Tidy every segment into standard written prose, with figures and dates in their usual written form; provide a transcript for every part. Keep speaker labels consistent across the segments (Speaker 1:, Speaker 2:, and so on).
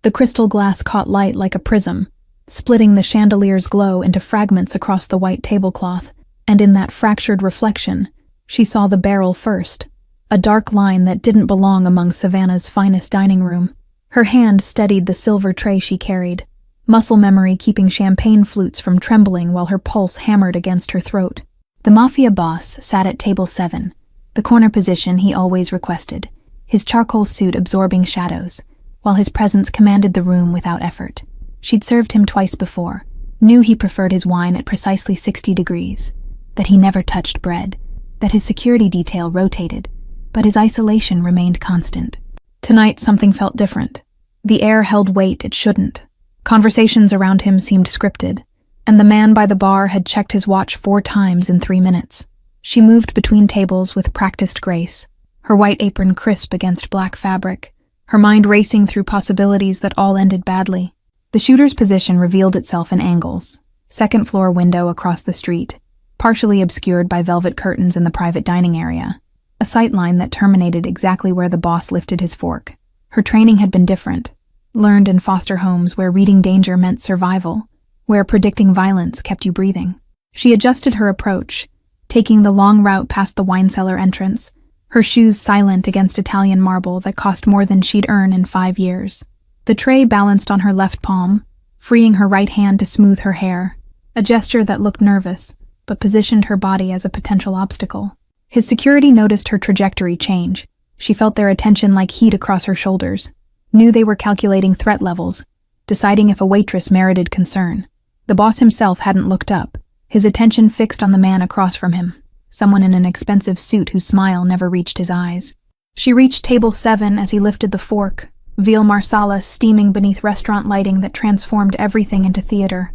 Speaker 1: The crystal glass caught light like a prism, splitting the chandelier's glow into fragments across the white tablecloth, and in that fractured reflection, she saw the barrel first, a dark line that didn't belong among Savannah's finest dining room. Her hand steadied the silver tray she carried, muscle memory keeping champagne flutes from trembling while her pulse hammered against her throat. The Mafia boss sat at table 7, the corner position he always requested, his charcoal suit absorbing shadows, while his presence commanded the room without effort. She'd served him twice before, knew he preferred his wine at precisely 60 degrees, that he never touched bread, that his security detail rotated, but his isolation remained constant. Tonight something felt different. The air held weight it shouldn't. Conversations around him seemed scripted, and the man by the bar had checked his watch 4 times in 3 minutes. She moved between tables with practiced grace, her white apron crisp against black fabric, her mind racing through possibilities that all ended badly. The shooter's position revealed itself in angles. Second-floor window across the street, partially obscured by velvet curtains in the private dining area. A sightline that terminated exactly where the boss lifted his fork. Her training had been different, learned in foster homes where reading danger meant survival, where predicting violence kept you breathing. She adjusted her approach, taking the long route past the wine cellar entrance, her shoes silent against Italian marble that cost more than she'd earn in 5 years. The tray balanced on her left palm, freeing her right hand to smooth her hair, a gesture that looked nervous, but positioned her body as a potential obstacle. His security noticed her trajectory change. She felt their attention like heat across her shoulders, knew they were calculating threat levels, deciding if a waitress merited concern. The boss himself hadn't looked up, his attention fixed on the man across from him, someone in an expensive suit whose smile never reached his eyes. She reached table 7 as he lifted the fork, veal marsala steaming beneath restaurant lighting that transformed everything into theater.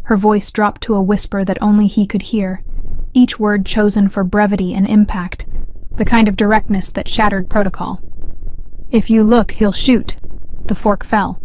Speaker 1: Her voice dropped to a whisper that only he could hear, each word chosen for brevity and impact, the kind of directness that shattered protocol. "If you look, he'll shoot." The fork fell.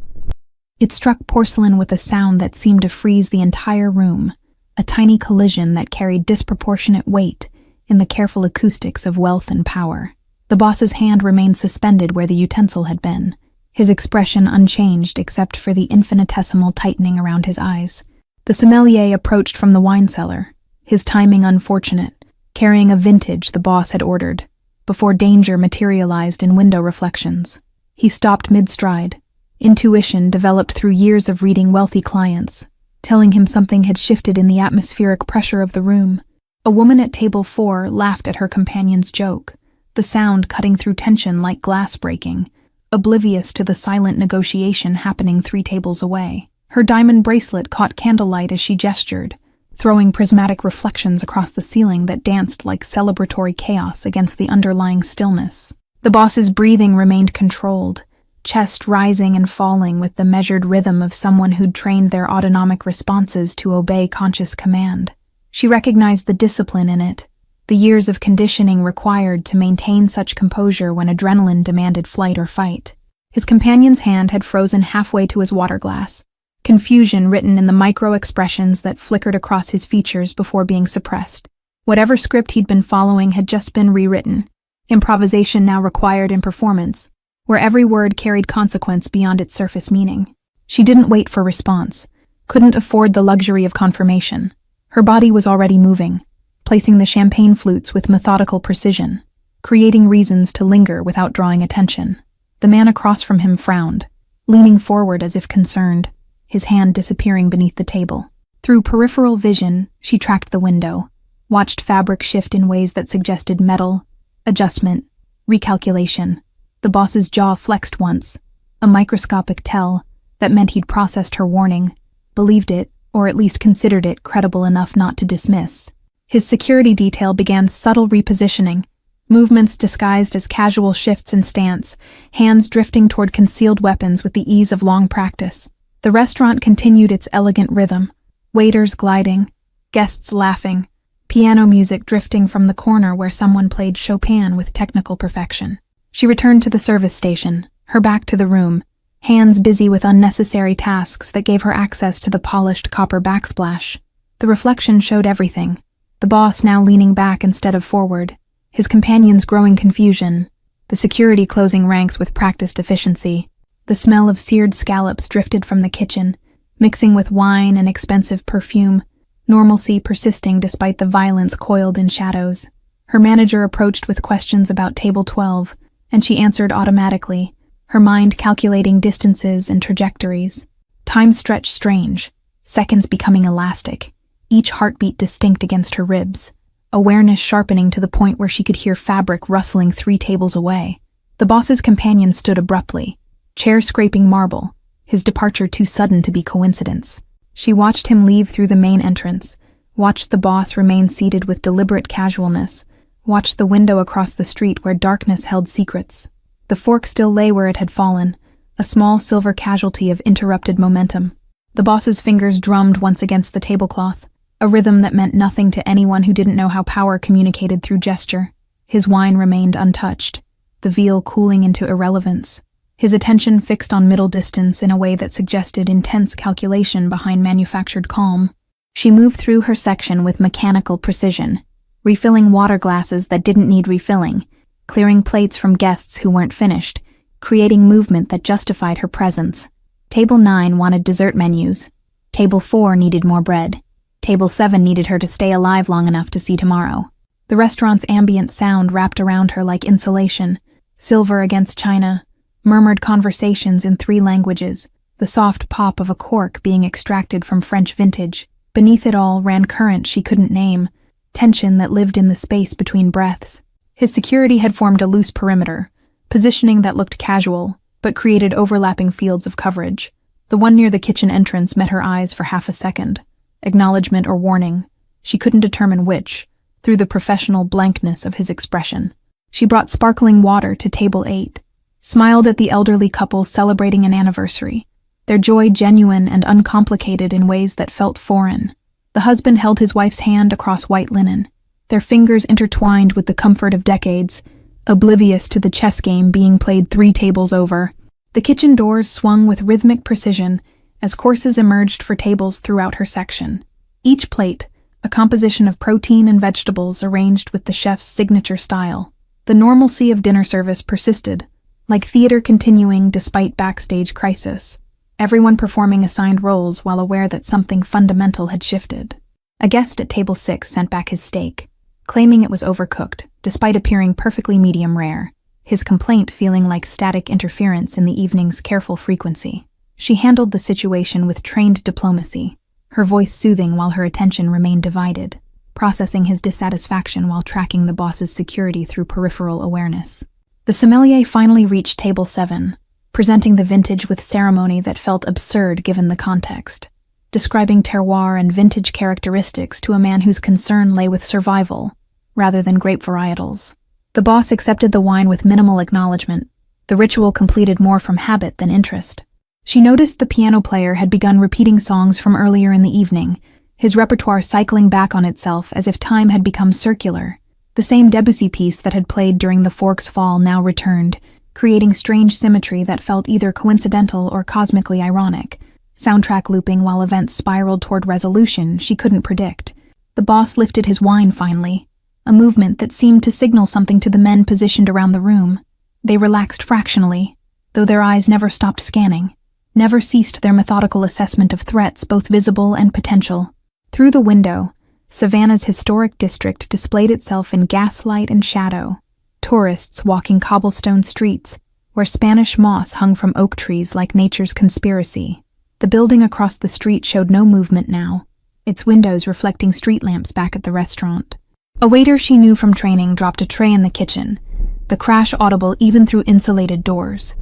Speaker 1: It struck porcelain with a sound that seemed to freeze the entire room, a tiny collision that carried disproportionate weight in the careful acoustics of wealth and power. The boss's hand remained suspended where the utensil had been, his expression unchanged except for the infinitesimal tightening around his eyes. The sommelier approached from the wine cellar, his timing unfortunate, carrying a vintage the boss had ordered, before danger materialized in window reflections. He stopped mid-stride, intuition developed through years of reading wealthy clients, telling him something had shifted in the atmospheric pressure of the room. A woman at table 4 laughed at her companion's joke, the sound cutting through tension like glass breaking, oblivious to the silent negotiation happening 3 tables away. Her diamond bracelet caught candlelight as she gestured, throwing prismatic reflections across the ceiling that danced like celebratory chaos against the underlying stillness. The boss's breathing remained controlled, chest rising and falling with the measured rhythm of someone who'd trained their autonomic responses to obey conscious command. She recognized the discipline in it, the years of conditioning required to maintain such composure when adrenaline demanded flight or fight. His companion's hand had frozen halfway to his water glass, confusion written in the micro-expressions that flickered across his features before being suppressed. Whatever script he'd been following had just been rewritten, improvisation now required in performance, where every word carried consequence beyond its surface meaning. She didn't wait for response, couldn't afford the luxury of confirmation. Her body was already moving, placing the champagne flutes with methodical precision, creating reasons to linger without drawing attention. The man across from him frowned, leaning forward as if concerned, his hand disappearing beneath the table. Through peripheral vision, she tracked the window, watched fabric shift in ways that suggested metal, adjustment, recalculation. The boss's jaw flexed once, a microscopic tell that meant he'd processed her warning, believed it, or at least considered it credible enough not to dismiss. His security detail began subtle repositioning, movements disguised as casual shifts in stance, hands drifting toward concealed weapons with the ease of long practice. The restaurant continued its elegant rhythm, waiters gliding, guests laughing, piano music drifting from the corner where someone played Chopin with technical perfection. She returned to the service station, her back to the room, hands busy with unnecessary tasks that gave her access to the polished copper backsplash. The reflection showed everything, the boss now leaning back instead of forward, his companion's growing confusion, the security closing ranks with practiced efficiency, The smell of seared scallops drifted from the kitchen, mixing with wine and expensive perfume, normalcy persisting despite the violence coiled in shadows. Her manager approached with questions about table 12, and she answered automatically, her mind calculating distances and trajectories. Time stretched strange, seconds becoming elastic, each heartbeat distinct against her ribs, awareness sharpening to the point where she could hear fabric rustling 3 tables away. The boss's companion stood abruptly, chair scraping marble, his departure too sudden to be coincidence. She watched him leave through the main entrance, watched the boss remain seated with deliberate casualness, watched the window across the street where darkness held secrets. The fork still lay where it had fallen, a small silver casualty of interrupted momentum. The boss's fingers drummed once against the tablecloth, a rhythm that meant nothing to anyone who didn't know how power communicated through gesture. His wine remained untouched, the veal cooling into irrelevance. His attention fixed on middle distance in a way that suggested intense calculation behind manufactured calm. She moved through her section with mechanical precision, refilling water glasses that didn't need refilling, clearing plates from guests who weren't finished, creating movement that justified her presence. Table 9 wanted dessert menus. Table 4 needed more bread. Table 7 needed her to stay alive long enough to see tomorrow. The restaurant's ambient sound wrapped around her like insulation, silver against china, murmured conversations in 3 languages, the soft pop of a cork being extracted from French vintage. Beneath it all ran current she couldn't name, tension that lived in the space between breaths. His security had formed a loose perimeter, positioning that looked casual, but created overlapping fields of coverage. The one near the kitchen entrance met her eyes for half a second. Acknowledgement or warning, she couldn't determine which, through the professional blankness of his expression. She brought sparkling water to table 8, smiled at the elderly couple celebrating an anniversary, their joy genuine and uncomplicated in ways that felt foreign. The husband held his wife's hand across white linen, their fingers intertwined with the comfort of decades, oblivious to the chess game being played 3 tables over. The kitchen doors swung with rhythmic precision as courses emerged for tables throughout her section. Each plate, a composition of protein and vegetables arranged with the chef's signature style. The normalcy of dinner service persisted, like theater continuing despite backstage crisis, everyone performing assigned roles while aware that something fundamental had shifted. A guest at table 6 sent back his steak, claiming it was overcooked, despite appearing perfectly medium rare, his complaint feeling like static interference in the evening's careful frequency. She handled the situation with trained diplomacy, her voice soothing while her attention remained divided, processing his dissatisfaction while tracking the boss's security through peripheral awareness. The sommelier finally reached table 7, presenting the vintage with ceremony that felt absurd given the context, describing terroir and vintage characteristics to a man whose concern lay with survival, rather than grape varietals. The boss accepted the wine with minimal acknowledgement, the ritual completed more from habit than interest. She noticed the piano player had begun repeating songs from earlier in the evening, his repertoire cycling back on itself as if time had become circular. The same Debussy piece that had played during the fork's fall now returned, creating strange symmetry that felt either coincidental or cosmically ironic, soundtrack looping while events spiraled toward resolution she couldn't predict. The boss lifted his wine finally, a movement that seemed to signal something to the men positioned around the room. They relaxed fractionally, though their eyes never stopped scanning, never ceased their methodical assessment of threats both visible and potential. Through the window, Savannah's historic district displayed itself in gaslight and shadow, tourists walking cobblestone streets where Spanish moss hung from oak trees like nature's conspiracy. The building across the street showed no movement now, its windows reflecting street lamps back at the restaurant. A waiter she knew from training dropped a tray in the kitchen, the crash audible even through insulated doors,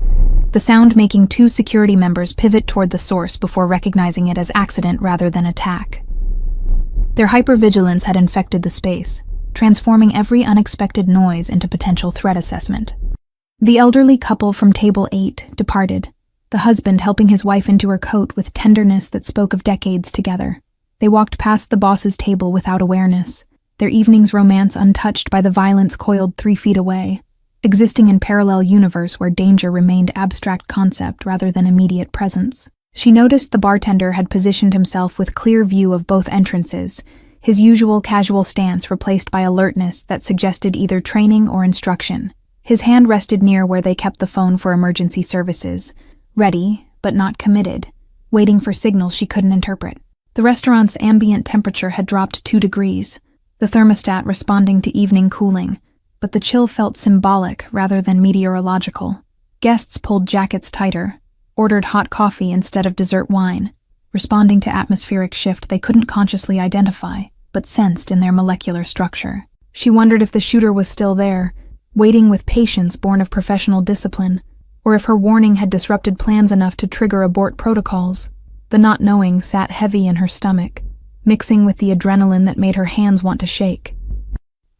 Speaker 1: the sound making 2 security members pivot toward the source before recognizing it as accident rather than attack. Their hypervigilance had infected the space, transforming every unexpected noise into potential threat assessment. The elderly couple from table 8 departed, the husband helping his wife into her coat with tenderness that spoke of decades together. They walked past the boss's table without awareness, their evening's romance untouched by the violence coiled 3 feet away, existing in parallel universe where danger remained abstract concept rather than immediate presence. She noticed the bartender had positioned himself with clear view of both entrances, his usual casual stance replaced by alertness that suggested either training or instruction. His hand rested near where they kept the phone for emergency services, ready, but not committed, waiting for signals she couldn't interpret. The restaurant's ambient temperature had dropped 2 degrees, the thermostat responding to evening cooling, but the chill felt symbolic rather than meteorological. Guests pulled jackets tighter, ordered hot coffee instead of dessert wine, responding to atmospheric shift they couldn't consciously identify, but sensed in their molecular structure. She wondered if the shooter was still there, waiting with patience born of professional discipline, or if her warning had disrupted plans enough to trigger abort protocols. The not knowing sat heavy in her stomach, mixing with the adrenaline that made her hands want to shake.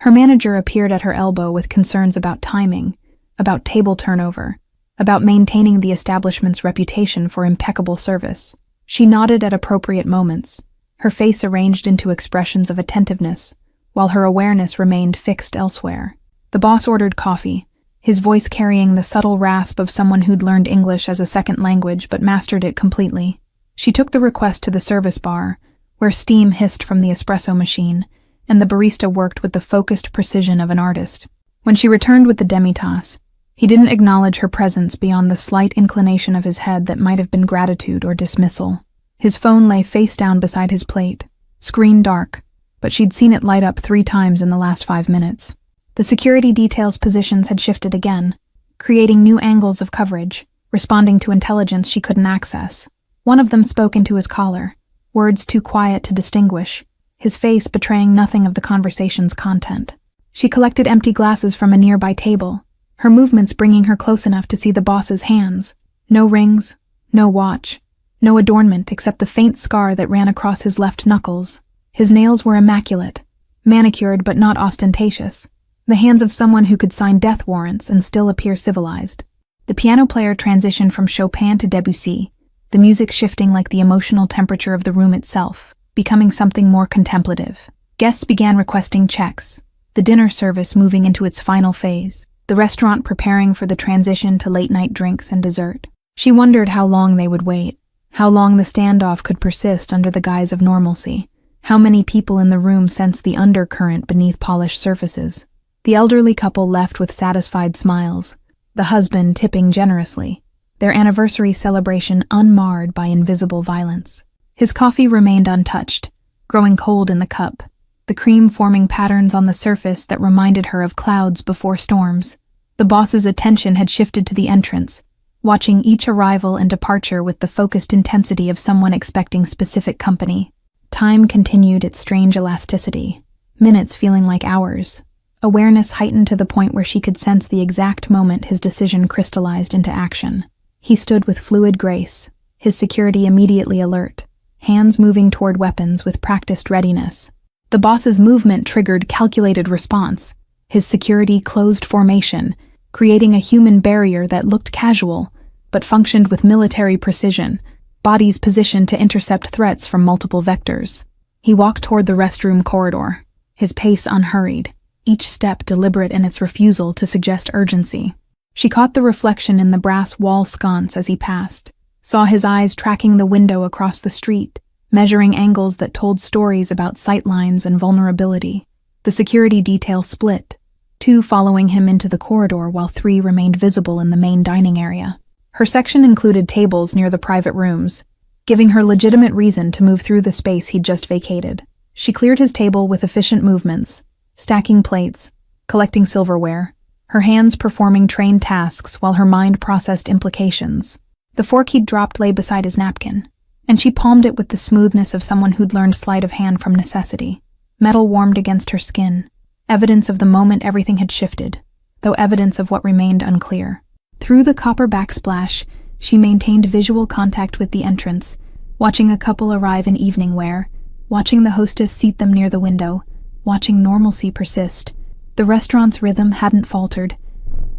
Speaker 1: Her manager appeared at her elbow with concerns about timing, about table turnover, about maintaining the establishment's reputation for impeccable service. She nodded at appropriate moments, her face arranged into expressions of attentiveness, while her awareness remained fixed elsewhere. The boss ordered coffee, his voice carrying the subtle rasp of someone who'd learned English as a second language but mastered it completely. She took the request to the service bar, where steam hissed from the espresso machine, and the barista worked with the focused precision of an artist. When she returned with the demi-tasse, he didn't acknowledge her presence beyond the slight inclination of his head that might have been gratitude or dismissal. His phone lay face down beside his plate, screen dark, but she'd seen it light up 3 times in the last 5 minutes. The security detail's positions had shifted again, creating new angles of coverage, responding to intelligence she couldn't access. One of them spoke into his collar, words too quiet to distinguish, his face betraying nothing of the conversation's content. She collected empty glasses from a nearby table, her movements bringing her close enough to see the boss's hands. No rings, no watch, no adornment except the faint scar that ran across his left knuckles. His nails were immaculate, manicured but not ostentatious, the hands of someone who could sign death warrants and still appear civilized. The piano player transitioned from Chopin to Debussy, the music shifting like the emotional temperature of the room itself, becoming something more contemplative. Guests began requesting checks, the dinner service moving into its final phase, the restaurant preparing for the transition to late-night drinks and dessert. She wondered how long they would wait, how long the standoff could persist under the guise of normalcy, how many people in the room sensed the undercurrent beneath polished surfaces. The elderly couple left with satisfied smiles, the husband tipping generously, their anniversary celebration unmarred by invisible violence. His coffee remained untouched, growing cold in the cup, the cream forming patterns on the surface that reminded her of clouds before storms. The boss's attention had shifted to the entrance, watching each arrival and departure with the focused intensity of someone expecting specific company. Time continued its strange elasticity, minutes feeling like hours. Awareness heightened to the point where she could sense the exact moment his decision crystallized into action. He stood with fluid grace, his security immediately alert, hands moving toward weapons with practiced readiness. The boss's movement triggered calculated response, his security closed formation, creating a human barrier that looked casual, but functioned with military precision, bodies positioned to intercept threats from multiple vectors. He walked toward the restroom corridor, his pace unhurried, each step deliberate in its refusal to suggest urgency. She caught the reflection in the brass wall sconce as he passed, saw his eyes tracking the window across the street, measuring angles that told stories about sightlines and vulnerability. The security detail split, 2 following him into the corridor while 3 remained visible in the main dining area. Her section included tables near the private rooms, giving her legitimate reason to move through the space he'd just vacated. She cleared his table with efficient movements, stacking plates, collecting silverware, her hands performing trained tasks while her mind processed implications. The fork he'd dropped lay beside his napkin, and she palmed it with the smoothness of someone who'd learned sleight of hand from necessity. Metal warmed against her skin, evidence of the moment everything had shifted, though evidence of what remained unclear. Through the copper backsplash, she maintained visual contact with the entrance, watching a couple arrive in evening wear, watching the hostess seat them near the window, watching normalcy persist. The restaurant's rhythm hadn't faltered,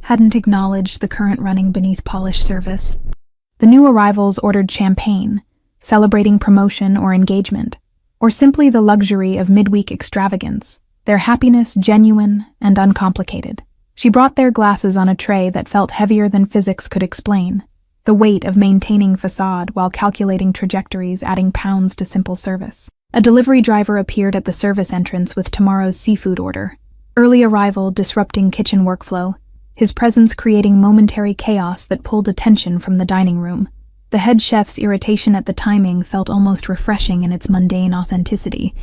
Speaker 1: hadn't acknowledged the current running beneath polished service. The new arrivals ordered champagne, celebrating promotion or engagement, or simply the luxury of midweek extravagance, their happiness genuine and uncomplicated. She brought their glasses on a tray that felt heavier than physics could explain, the weight of maintaining facade while calculating trajectories adding pounds to simple service. A delivery driver appeared at the service entrance with tomorrow's seafood order. Early arrival disrupting kitchen workflow, his presence creating momentary chaos that pulled attention from the dining room. The head chef's irritation at the timing felt almost refreshing in its mundane authenticity.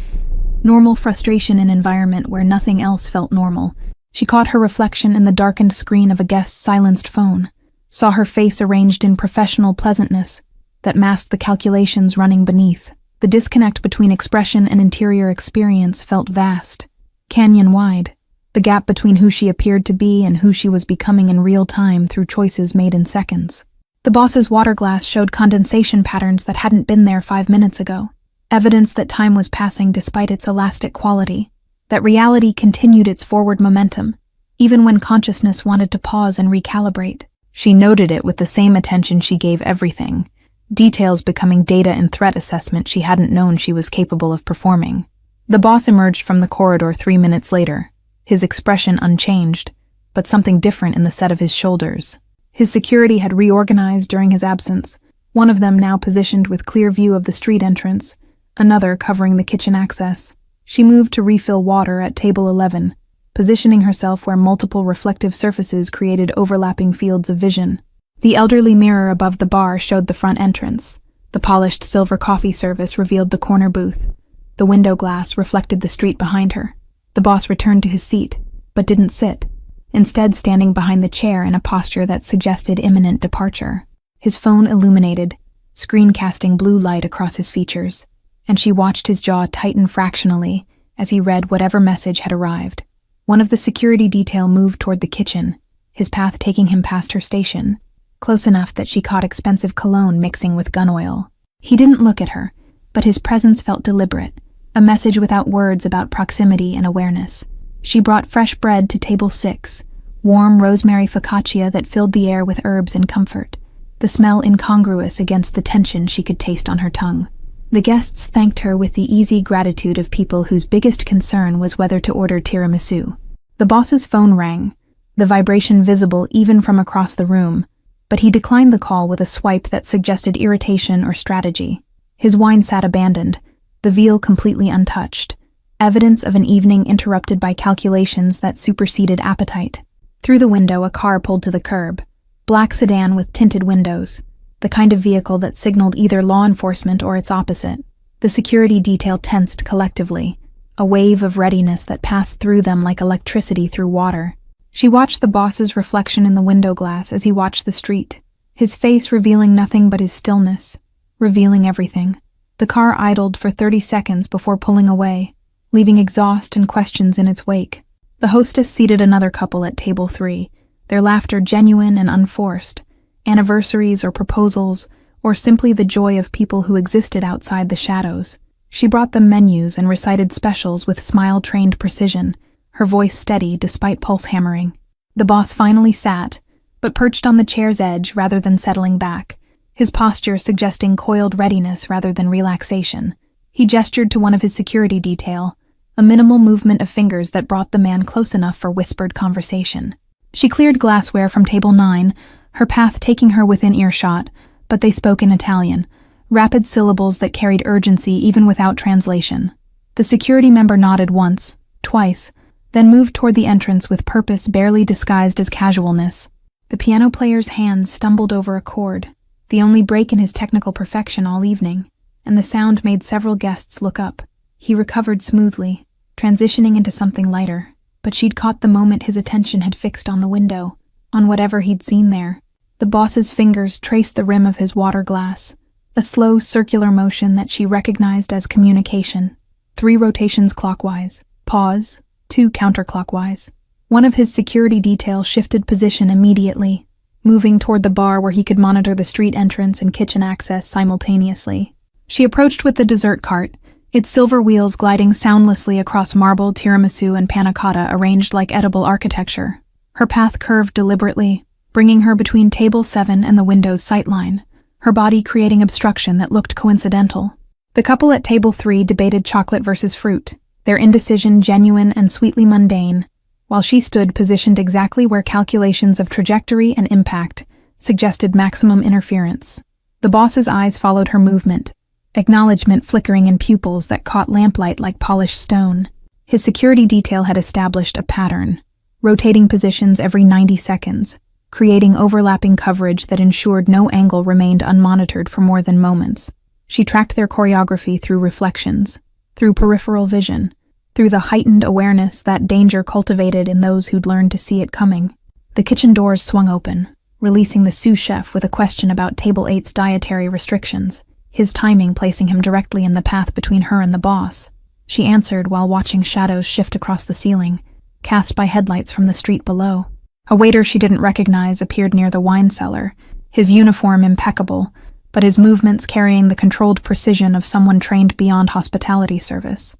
Speaker 1: Normal frustration in an environment where nothing else felt normal. She caught her reflection in the darkened screen of a guest's silenced phone, saw her face arranged in professional pleasantness that masked the calculations running beneath. The disconnect between expression and interior experience felt vast, canyon-wide. The gap between who she appeared to be and who she was becoming in real time through choices made in seconds. The boss's water glass showed condensation patterns that hadn't been there 5 minutes ago, evidence that time was passing despite its elastic quality, that reality continued its forward momentum, even when consciousness wanted to pause and recalibrate. She noted it with the same attention she gave everything, details becoming data in threat assessment she hadn't known she was capable of performing. The boss emerged from the corridor 3 minutes later, his expression unchanged, but something different in the set of his shoulders. His security had reorganized during his absence, one of them now positioned with clear view of the street entrance, another covering the kitchen access. She moved to refill water at table 11, positioning herself where multiple reflective surfaces created overlapping fields of vision. The elderly mirror above the bar showed the front entrance. The polished silver coffee service revealed the corner booth. The window glass reflected the street behind her. The boss returned to his seat, but didn't sit, instead standing behind the chair in a posture that suggested imminent departure. His phone illuminated, screen casting blue light across his features, and she watched his jaw tighten fractionally as he read whatever message had arrived. One of the security detail moved toward the kitchen, his path taking him past her station, close enough that she caught expensive cologne mixing with gun oil. He didn't look at her, but his presence felt deliberate, a message without words about proximity and awareness. She brought fresh bread to table 6, warm rosemary focaccia that filled the air with herbs and comfort, the smell incongruous against the tension she could taste on her tongue. The guests thanked her with the easy gratitude of people whose biggest concern was whether to order tiramisu. The boss's phone rang, the vibration visible even from across the room, but he declined the call with a swipe that suggested irritation or strategy. His wine sat abandoned, the veal completely untouched, evidence of an evening interrupted by calculations that superseded appetite. Through the window, a car pulled to the curb, black sedan with tinted windows, the kind of vehicle that signaled either law enforcement or its opposite. The security detail tensed collectively, a wave of readiness that passed through them like electricity through water. She watched the boss's reflection in the window glass as he watched the street, his face revealing nothing but his stillness, revealing everything. The car idled for 30 seconds before pulling away, leaving exhaust and questions in its wake. The hostess seated another couple at table 3, their laughter genuine and unforced, anniversaries or proposals, or simply the joy of people who existed outside the shadows. She brought them menus and recited specials with smile-trained precision, her voice steady despite pulse hammering. The boss finally sat, but perched on the chair's edge rather than settling back, his posture suggesting coiled readiness rather than relaxation. He gestured to one of his security detail, a minimal movement of fingers that brought the man close enough for whispered conversation. She cleared glassware from table 9, her path taking her within earshot, but they spoke in Italian, rapid syllables that carried urgency even without translation. The security member nodded once, twice, then moved toward the entrance with purpose barely disguised as casualness. The piano player's hands stumbled over a chord, the only break in his technical perfection all evening, and the sound made several guests look up. He recovered smoothly, transitioning into something lighter, but she'd caught the moment his attention had fixed on the window, on whatever he'd seen there. The boss's fingers traced the rim of his water glass, a slow circular motion that she recognized as communication. 3 rotations clockwise, pause, 2 counterclockwise. One of his security detail shifted position immediately, moving toward the bar where he could monitor the street entrance and kitchen access simultaneously. She approached with the dessert cart, its silver wheels gliding soundlessly across marble, tiramisu, and panna cotta arranged like edible architecture. Her path curved deliberately, bringing her between table 7 and the window's sightline, her body creating obstruction that looked coincidental. The couple at table 3 debated chocolate versus fruit, their indecision genuine and sweetly mundane, while she stood positioned exactly where calculations of trajectory and impact suggested maximum interference. The boss's eyes followed her movement, acknowledgement flickering in pupils that caught lamplight like polished stone. His security detail had established a pattern, rotating positions every 90 seconds, creating overlapping coverage that ensured no angle remained unmonitored for more than moments. She tracked their choreography through reflections, through peripheral vision, through the heightened awareness that danger cultivated in those who'd learned to see it coming. The kitchen doors swung open, releasing the sous chef with a question about Table 8's dietary restrictions, his timing placing him directly in the path between her and the boss. She answered while watching shadows shift across the ceiling, cast by headlights from the street below. A waiter she didn't recognize appeared near the wine cellar, his uniform impeccable, but his movements carrying the controlled precision of someone trained beyond hospitality service.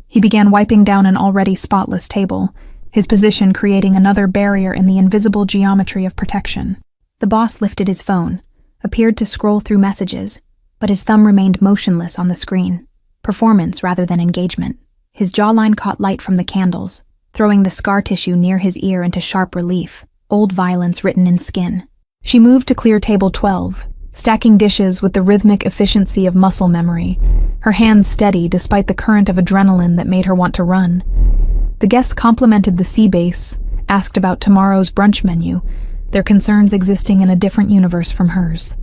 Speaker 1: He began wiping down an already spotless table, his position creating another barrier in the invisible geometry of protection. The boss lifted his phone, appeared to scroll through messages, but his thumb remained motionless on the screen. Performance rather than engagement. His jawline caught light from the candles, throwing the scar tissue near his ear into sharp relief, old violence written in skin. She moved to clear table 12, stacking dishes with the rhythmic efficiency of muscle memory, her hands steady despite the current of adrenaline that made her want to run. The guests complimented the sea base, asked about tomorrow's brunch menu, their concerns existing in a different universe from hers.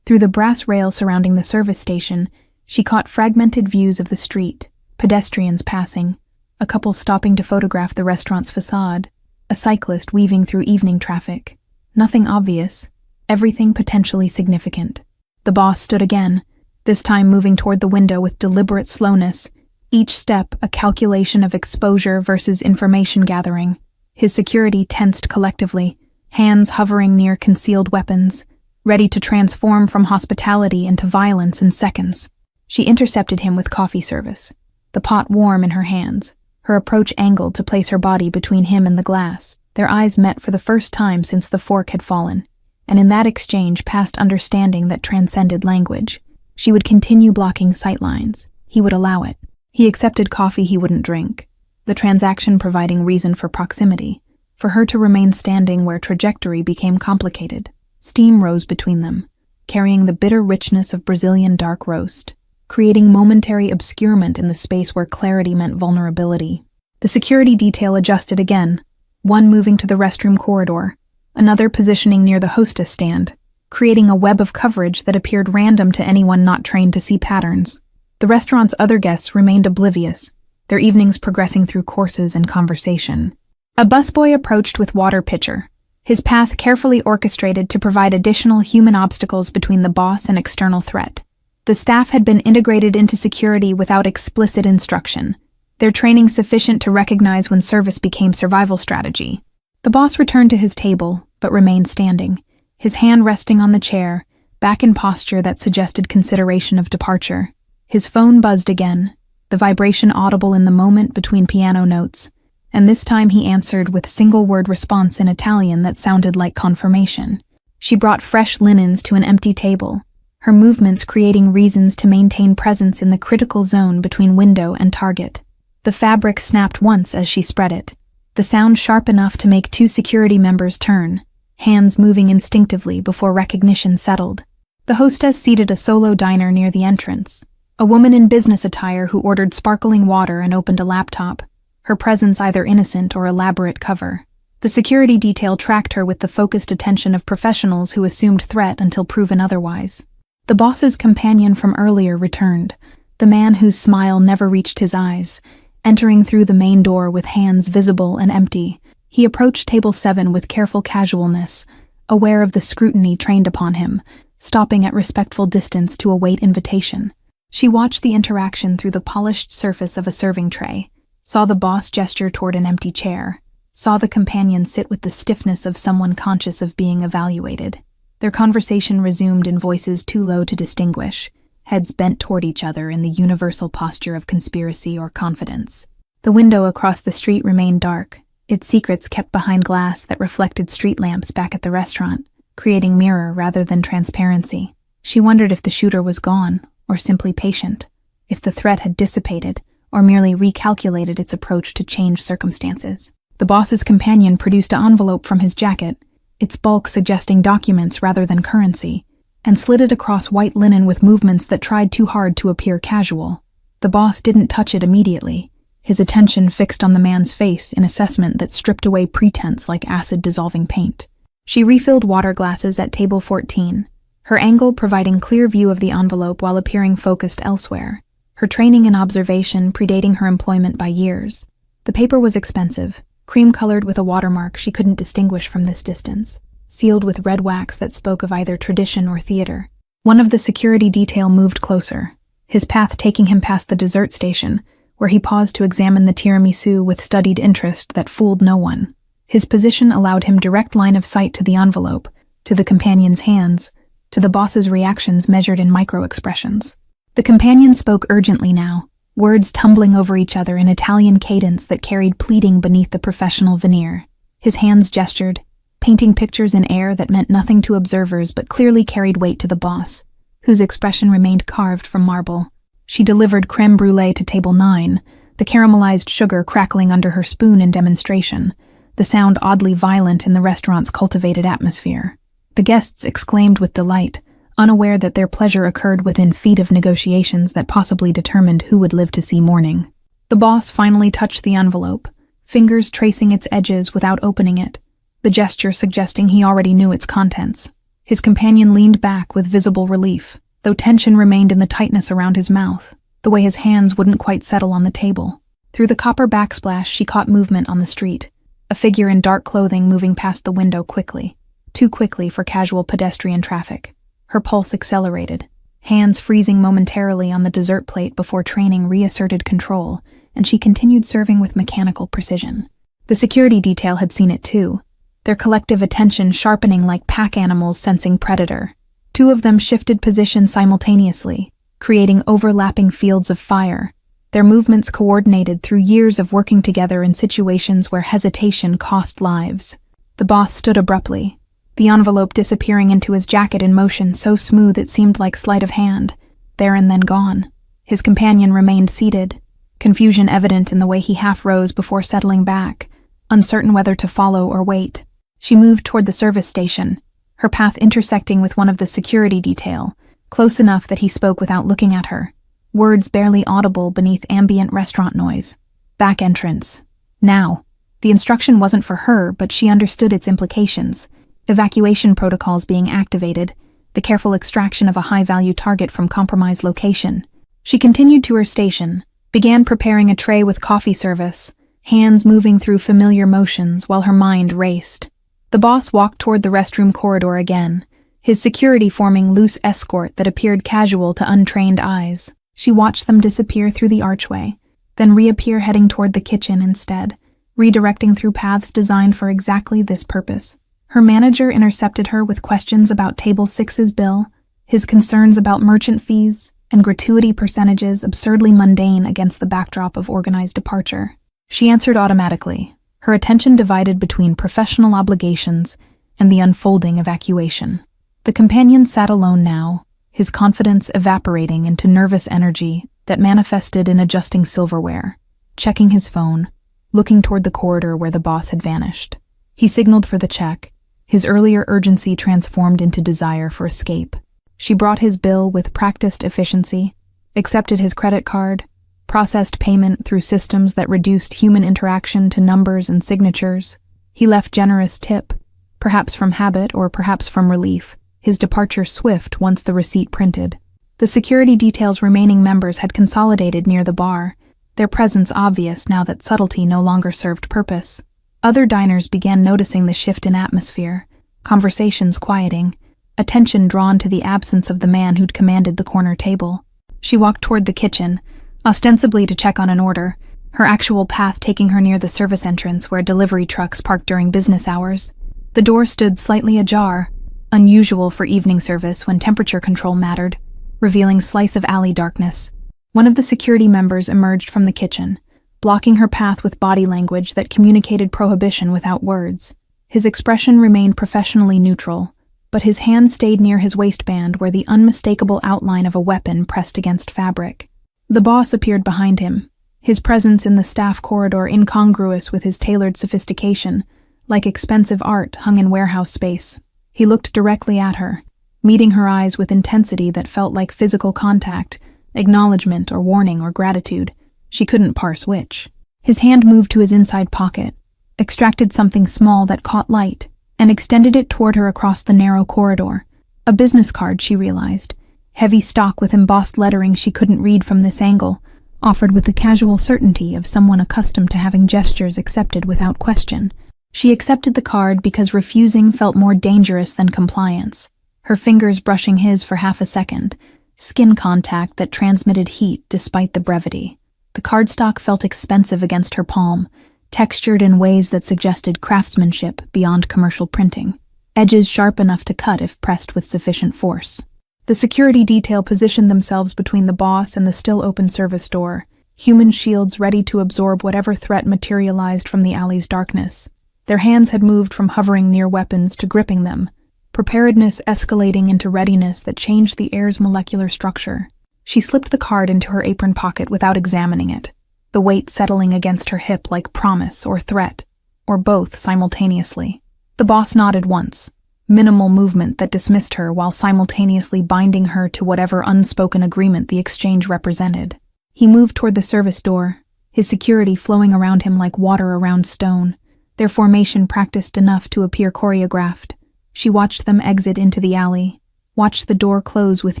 Speaker 1: Through the brass rail surrounding the service station, she caught fragmented views of the street, pedestrians passing, a couple stopping to photograph the restaurant's facade, a cyclist weaving through evening traffic. Nothing obvious, everything potentially significant. The boss stood again, this time moving toward the window with deliberate slowness, each step a calculation of exposure versus information gathering. His security tensed collectively, hands hovering near concealed weapons, ready to transform from hospitality into violence in seconds. She intercepted him with coffee service, the pot warm in her hands, her approach angled to place her body between him and the glass. Their eyes met for the first time since the fork had fallen, and in that exchange passed understanding that transcended language. She would continue blocking sightlines. He would allow it. He accepted coffee he wouldn't drink, the transaction providing reason for proximity, for her to remain standing where trajectory became complicated. Steam rose between them, carrying the bitter richness of Brazilian dark roast, creating momentary obscurement in the space where clarity meant vulnerability. The security detail adjusted again, one moving to the restroom corridor, another positioning near the hostess stand, creating a web of coverage that appeared random to anyone not trained to see patterns. The restaurant's other guests remained oblivious, their evenings progressing through courses and conversation. A busboy approached with water pitcher, his path carefully orchestrated to provide additional human obstacles between the boss and external threat. The staff had been integrated into security without explicit instruction, their training sufficient to recognize when service became survival strategy. The boss returned to his table, but remained standing, his hand resting on the chair, back in posture that suggested consideration of departure. His phone buzzed again, the vibration audible in the moment between piano notes, and this time he answered with single-word response in Italian that sounded like confirmation. She brought fresh linens to an empty table, her movements creating reasons to maintain presence in the critical zone between window and target. The fabric snapped once as she spread it, the sound sharp enough to make two security members turn, hands moving instinctively before recognition settled. The hostess seated a solo diner near the entrance, a woman in business attire who ordered sparkling water and opened a laptop, her presence either innocent or elaborate cover. The security detail tracked her with the focused attention of professionals who assumed threat until proven otherwise. The boss's companion from earlier returned, the man whose smile never reached his eyes, entering through the main door with hands visible and empty. He approached table 7 with careful casualness, aware of the scrutiny trained upon him, stopping at respectful distance to await invitation. She watched the interaction through the polished surface of a serving tray, saw the boss gesture toward an empty chair, saw the companion sit with the stiffness of someone conscious of being evaluated. Their conversation resumed in voices too low to distinguish, heads bent toward each other in the universal posture of conspiracy or confidence. The window across the street remained dark, its secrets kept behind glass that reflected street lamps back at the restaurant, creating mirror rather than transparency. She wondered if the shooter was gone, or simply patient, if the threat had dissipated, or merely recalculated its approach to changed circumstances. The boss's companion produced an envelope from his jacket, its bulk suggesting documents rather than currency, and slid it across white linen with movements that tried too hard to appear casual. The boss didn't touch it immediately, his attention fixed on the man's face in assessment that stripped away pretense like acid-dissolving paint. She refilled water glasses at table 14, her angle providing clear view of the envelope while appearing focused elsewhere, her training in observation predating her employment by years. The paper was expensive, cream-colored with a watermark she couldn't distinguish from this distance, sealed with red wax that spoke of either tradition or theater. One of the security detail moved closer, his path taking him past the dessert station, where he paused to examine the tiramisu with studied interest that fooled no one. His position allowed him direct line of sight to the envelope, to the companion's hands, to the boss's reactions measured in micro-expressions. The companion spoke urgently now, words tumbling over each other in Italian cadence that carried pleading beneath the professional veneer. His hands gestured, painting pictures in air that meant nothing to observers but clearly carried weight to the boss, whose expression remained carved from marble. She delivered crème brûlée to table 9, the caramelized sugar crackling under her spoon in demonstration, the sound oddly violent in the restaurant's cultivated atmosphere. The guests exclaimed with delight, unaware that their pleasure occurred within feet of negotiations that possibly determined who would live to see morning. The boss finally touched the envelope, fingers tracing its edges without opening it, the gesture suggesting he already knew its contents. His companion leaned back with visible relief, though tension remained in the tightness around his mouth, the way his hands wouldn't quite settle on the table. Through the copper backsplash, she caught movement on the street, a figure in dark clothing moving past the window quickly, too quickly for casual pedestrian traffic. Her pulse accelerated, hands freezing momentarily on the dessert plate before training reasserted control, and she continued serving with mechanical precision. The security detail had seen it too, their collective attention sharpening like pack animals sensing predator. Two of them shifted position simultaneously, creating overlapping fields of fire, their movements coordinated through years of working together in situations where hesitation cost lives. The boss stood abruptly, the envelope disappearing into his jacket in motion so smooth it seemed like sleight of hand, there and then gone. His companion remained seated, confusion evident in the way he half rose before settling back, uncertain whether to follow or wait. She moved toward the service station, her path intersecting with one of the security detail, close enough that he spoke without looking at her, words barely audible beneath ambient restaurant noise. Back entrance. Now. The instruction wasn't for her, but she understood its implications. Evacuation protocols being activated, the careful extraction of a high-value target from compromised location. She continued to her station, began preparing a tray with coffee service, hands moving through familiar motions while her mind raced. The boss walked toward the restroom corridor again, his security forming loose escort that appeared casual to untrained eyes. She watched them disappear through the archway, then reappear heading toward the kitchen instead, redirecting through paths designed for exactly this purpose. Her manager intercepted her with questions about Table 6's bill, his concerns about merchant fees, and gratuity percentages absurdly mundane against the backdrop of organized departure. She answered automatically, her attention divided between professional obligations and the unfolding evacuation. The companion sat alone now, his confidence evaporating into nervous energy that manifested in adjusting silverware, checking his phone, looking toward the corridor where the boss had vanished. He signaled for the check, his earlier urgency transformed into desire for escape. She brought his bill with practiced efficiency, accepted his credit card, processed payment through systems that reduced human interaction to numbers and signatures. He left generous tip, perhaps from habit or perhaps from relief, his departure swift once the receipt printed. The security detail's remaining members had consolidated near the bar, their presence obvious now that subtlety no longer served purpose. Other diners began noticing the shift in atmosphere, conversations quieting, attention drawn to the absence of the man who'd commanded the corner table. She walked toward the kitchen, ostensibly to check on an order, her actual path taking her near the service entrance where delivery trucks parked during business hours. The door stood slightly ajar, unusual for evening service when temperature control mattered, revealing slice of alley darkness. One of the security members emerged from the kitchen, blocking her path with body language that communicated prohibition without words. His expression remained professionally neutral, but his hand stayed near his waistband where the unmistakable outline of a weapon pressed against fabric. The boss appeared behind him, his presence in the staff corridor incongruous with his tailored sophistication, like expensive art hung in warehouse space. He looked directly at her, meeting her eyes with intensity that felt like physical contact, acknowledgement or warning or gratitude. She couldn't parse which. His hand moved to his inside pocket, extracted something small that caught light, and extended it toward her across the narrow corridor. A business card, she realized, heavy stock with embossed lettering she couldn't read from this angle, offered with the casual certainty of someone accustomed to having gestures accepted without question. She accepted the card because refusing felt more dangerous than compliance, her fingers brushing his for half a second, skin contact that transmitted heat despite the brevity. The cardstock felt expensive against her palm, textured in ways that suggested craftsmanship beyond commercial printing, edges sharp enough to cut if pressed with sufficient force. The security detail positioned themselves between the boss and the still-open service door, human shields ready to absorb whatever threat materialized from the alley's darkness. Their hands had moved from hovering near weapons to gripping them, preparedness escalating into readiness that changed the air's molecular structure. She slipped the card into her apron pocket without examining it, the weight settling against her hip like promise or threat, or both simultaneously. The boss nodded once, minimal movement that dismissed her while simultaneously binding her to whatever unspoken agreement the exchange represented. He moved toward the service door, his security flowing around him like water around stone, their formation practiced enough to appear choreographed. She watched them exit into the alley, watched the door close with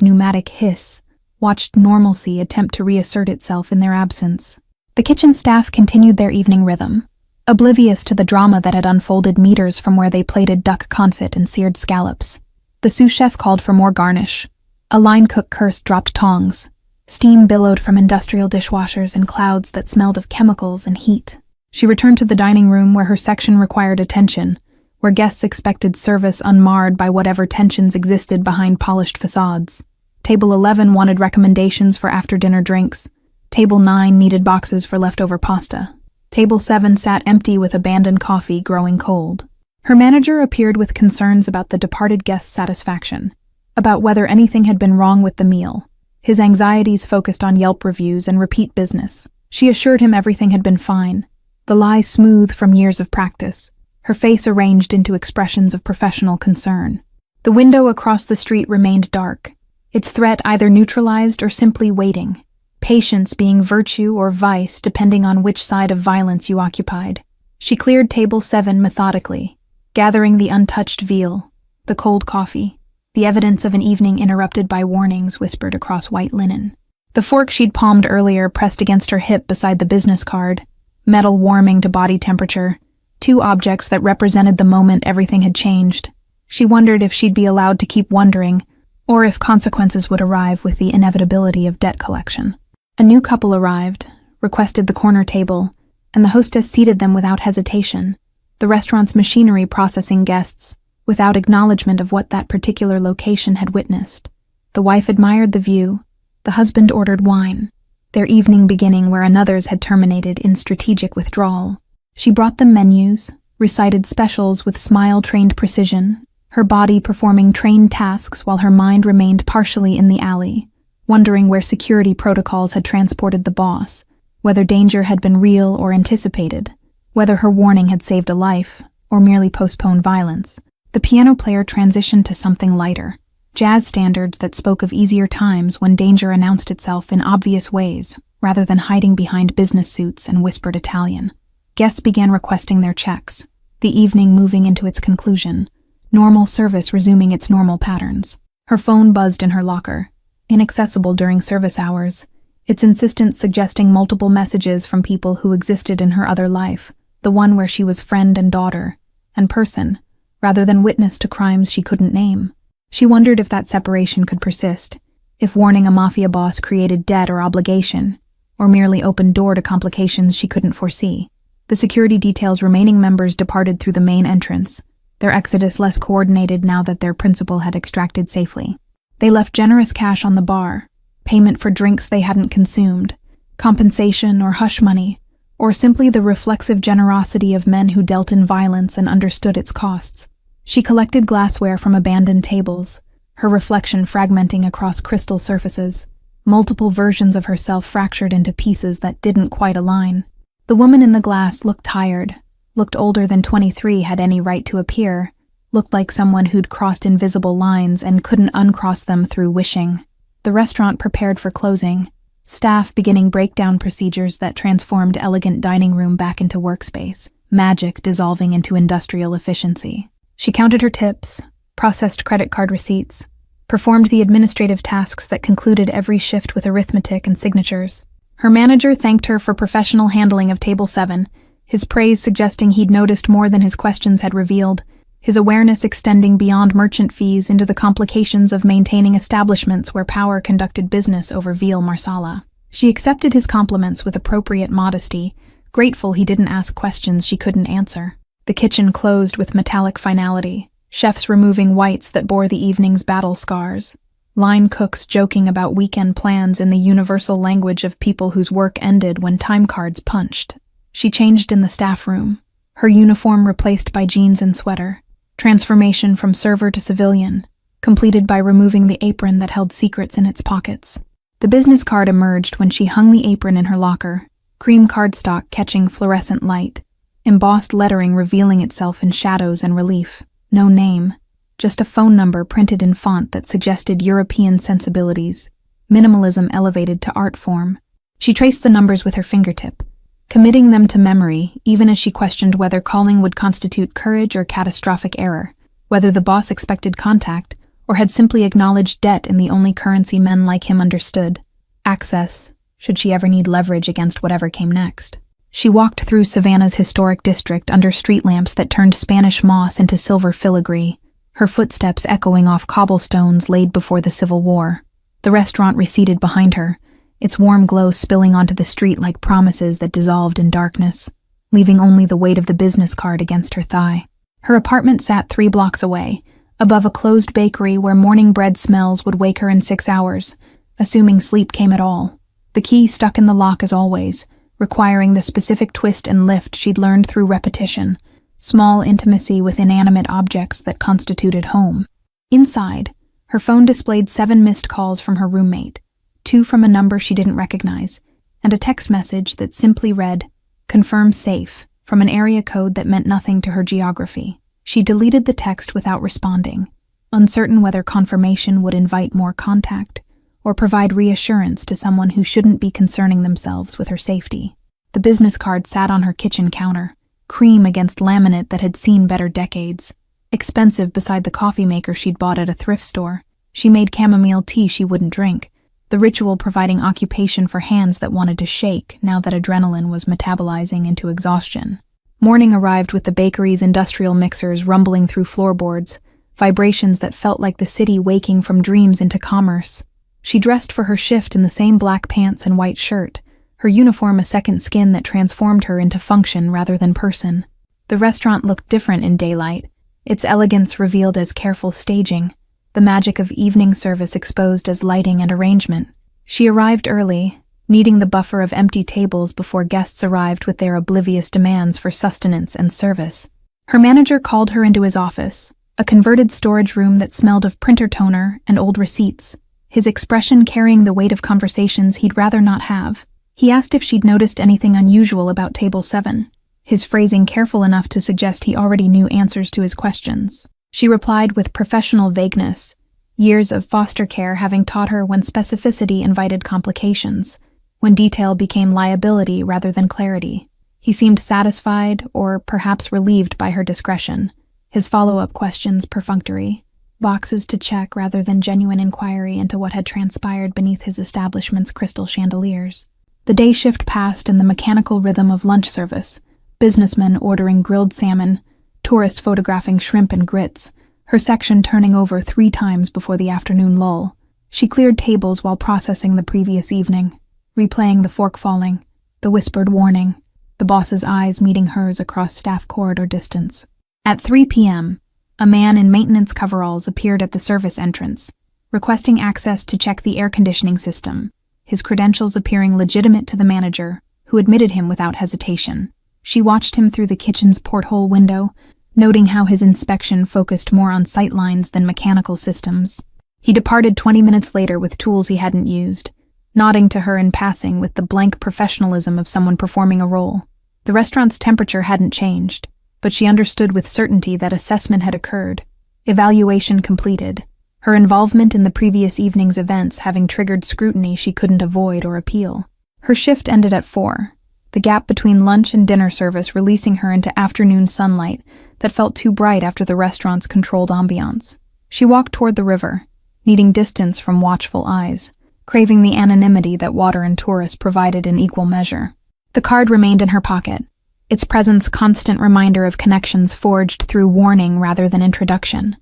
Speaker 1: pneumatic hiss, watched normalcy attempt to reassert itself in their absence. The kitchen staff continued their evening rhythm, oblivious to the drama that had unfolded meters from where they plated duck confit and seared scallops. The sous chef called for more garnish. A line cook cursed dropped tongs. Steam billowed from industrial dishwashers in clouds that smelled of chemicals and heat. She returned to the dining room where her section required attention, where guests expected service unmarred by whatever tensions existed behind polished facades. Table 11 wanted recommendations for after-dinner drinks. Table 9 needed boxes for leftover pasta. Table 7 sat empty with abandoned coffee growing cold. Her manager appeared with concerns about the departed guest's satisfaction, about whether anything had been wrong with the meal. His anxieties focused on Yelp reviews and repeat business. She assured him everything had been fine, the lie smooth from years of practice, her face arranged into expressions of professional concern. The window across the street remained dark, its threat either neutralized or simply waiting, patience being virtue or vice depending on which side of violence you occupied. She cleared table 7 methodically, gathering the untouched veal, the cold coffee, the evidence of an evening interrupted by warnings whispered across white linen. The fork she'd palmed earlier pressed against her hip beside the business card, metal warming to body temperature, 2 objects that represented the moment everything had changed. She wondered if she'd be allowed to keep wondering, or if consequences would arrive with the inevitability of debt collection. A new couple arrived, requested the corner table, and the hostess seated them without hesitation, the restaurant's machinery processing guests, without acknowledgement of what that particular location had witnessed. The wife admired the view, the husband ordered wine, their evening beginning where another's had terminated in strategic withdrawal. She brought them menus, recited specials with smile-trained precision, her body performing trained tasks while her mind remained partially in the alley, wondering where security protocols had transported the boss, whether danger had been real or anticipated, whether her warning had saved a life or merely postponed violence. The piano player transitioned to something lighter, jazz standards that spoke of easier times when danger announced itself in obvious ways, rather than hiding behind business suits and whispered Italian. Guests began requesting their checks, the evening moving into its conclusion, normal service resuming its normal patterns. Her phone buzzed in her locker, inaccessible during service hours, its insistence suggesting multiple messages from people who existed in her other life, the one where she was friend and daughter, and person, rather than witness to crimes she couldn't name. She wondered if that separation could persist, if warning a mafia boss created debt or obligation, or merely opened door to complications she couldn't foresee. The security detail's remaining members departed through the main entrance, their exodus less coordinated now that their principal had extracted safely. They left generous cash on the bar, payment for drinks they hadn't consumed, compensation or hush money, or simply the reflexive generosity of men who dealt in violence and understood its costs. She collected glassware from abandoned tables, her reflection fragmenting across crystal surfaces, multiple versions of herself fractured into pieces that didn't quite align. The woman in the glass looked tired, looked older than 23 had any right to appear, looked like someone who'd crossed invisible lines and couldn't uncross them through wishing. The restaurant prepared for closing, staff beginning breakdown procedures that transformed elegant dining room back into workspace, magic dissolving into industrial efficiency. She counted her tips, processed credit card receipts, performed the administrative tasks that concluded every shift with arithmetic and signatures. Her manager thanked her for professional handling of Table 7, his praise suggesting he'd noticed more than his questions had revealed, his awareness extending beyond merchant fees into the complications of maintaining establishments where power conducted business over veal marsala. She accepted his compliments with appropriate modesty, grateful he didn't ask questions she couldn't answer. The kitchen closed with metallic finality, chefs removing whites that bore the evening's battle scars, line cooks joking about weekend plans in the universal language of people whose work ended when time cards punched. She changed in the staff room, her uniform replaced by jeans and sweater, transformation from server to civilian, completed by removing the apron that held secrets in its pockets. The business card emerged when she hung the apron in her locker, cream cardstock catching fluorescent light, embossed lettering revealing itself in shadows and relief. No name, just a phone number printed in font that suggested European sensibilities, minimalism elevated to art form. She traced the numbers with her fingertip, committing them to memory even as she questioned whether calling would constitute courage or catastrophic error, whether the boss expected contact or had simply acknowledged debt in the only currency men like him understood, access, should she ever need leverage against whatever came next. She walked through Savannah's historic district under street lamps that turned Spanish moss into silver filigree, her footsteps echoing off cobblestones laid before the Civil War. The restaurant receded behind her, its warm glow spilling onto the street like promises that dissolved in darkness, leaving only the weight of the business card against her thigh. Her apartment sat 3 blocks away, above a closed bakery where morning bread smells would wake her in 6 hours, assuming sleep came at all. The key stuck in the lock as always, requiring the specific twist and lift she'd learned through repetition, small intimacy with inanimate objects that constituted home. Inside, her phone displayed 7 missed calls from her roommate, 2 from a number she didn't recognize, and a text message that simply read, "Confirm safe," from an area code that meant nothing to her geography. She deleted the text without responding, uncertain whether confirmation would invite more contact or provide reassurance to someone who shouldn't be concerning themselves with her safety. The business card sat on her kitchen counter, cream against laminate that had seen better decades. Expensive beside the coffee maker she'd bought at a thrift store, she made chamomile tea she wouldn't drink, the ritual providing occupation for hands that wanted to shake now that adrenaline was metabolizing into exhaustion. Morning arrived with the bakery's industrial mixers rumbling through floorboards, vibrations that felt like the city waking from dreams into commerce. She dressed for her shift in the same black pants and white shirt, her uniform a second skin that transformed her into function rather than person. The restaurant looked different in daylight, its elegance revealed as careful staging, the magic of evening service exposed as lighting and arrangement. She arrived early, needing the buffer of empty tables before guests arrived with their oblivious demands for sustenance and service. Her manager called her into his office, a converted storage room that smelled of printer toner and old receipts, his expression carrying the weight of conversations he'd rather not have. He asked if she'd noticed anything unusual about Table 7, his phrasing careful enough to suggest he already knew answers to his questions. She replied with professional vagueness, years of foster care having taught her when specificity invited complications, when detail became liability rather than clarity. He seemed satisfied or perhaps relieved by her discretion, his follow-up questions perfunctory, boxes to check rather than genuine inquiry into what had transpired beneath his establishment's crystal chandeliers. The day shift passed in the mechanical rhythm of lunch service, businessmen ordering grilled salmon, tourists photographing shrimp and grits, her section turning over 3 times before the afternoon lull. She cleared tables while processing the previous evening, replaying the fork falling, the whispered warning, the boss's eyes meeting hers across staff corridor distance. At 3 p.m., a man in maintenance coveralls appeared at the service entrance, requesting access to check the air conditioning system, his credentials appearing legitimate to the manager, who admitted him without hesitation. She watched him through the kitchen's porthole window, noting how his inspection focused more on sight lines than mechanical systems. He departed 20 minutes later with tools he hadn't used, nodding to her in passing with the blank professionalism of someone performing a role. The restaurant's temperature hadn't changed, but she understood with certainty that assessment had occurred, evaluation completed. her involvement in the previous evening's events having triggered scrutiny she couldn't avoid or appeal. Her shift ended at 4, the gap between lunch and dinner service releasing her into afternoon sunlight that felt too bright after the restaurant's controlled ambiance. She walked toward the river, needing distance from watchful eyes, craving the anonymity that water and tourists provided in equal measure. The card remained in her pocket, its presence constant reminder of connections forged through warning rather than introduction,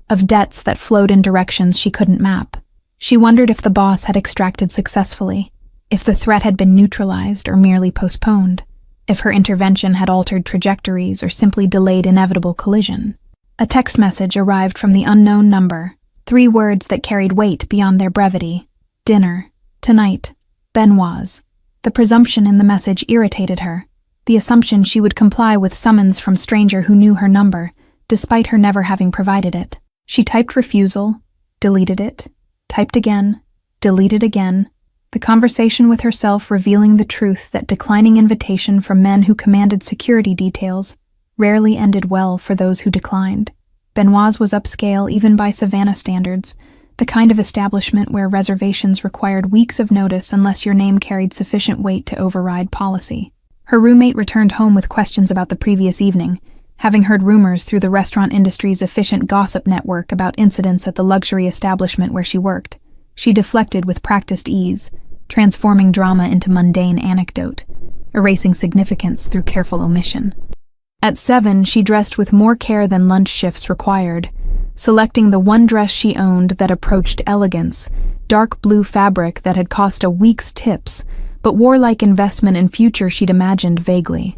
Speaker 1: of debts that flowed in directions she couldn't map. She wondered if the boss had extracted successfully, if the threat had been neutralized or merely postponed, if her intervention had altered trajectories or simply delayed inevitable collision. A text message arrived from the unknown number, 3 words that carried weight beyond their brevity. Dinner. Tonight. Benoit's. The presumption in the message irritated her, the assumption she would comply with summons from stranger who knew her number, despite her never having provided it. She typed refusal, deleted it, typed again, deleted again, the conversation with herself revealing the truth that declining invitation from men who commanded security details rarely ended well for those who declined. Benoit's was upscale even by Savannah standards, the kind of establishment where reservations required weeks of notice unless your name carried sufficient weight to override policy. Her roommate returned home with questions about the previous evening, having heard rumors through the restaurant industry's efficient gossip network about incidents at the luxury establishment where she worked. She deflected with practiced ease, transforming drama into mundane anecdote, erasing significance through careful omission. At 7, she dressed with more care than lunch shifts required, selecting the one dress she owned that approached elegance, dark blue fabric that had cost a week's tips, but wore like investment in future she'd imagined vaguely.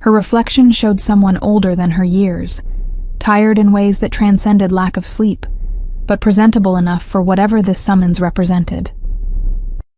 Speaker 1: Her reflection showed someone older than her years, tired in ways that transcended lack of sleep, but presentable enough for whatever this summons represented.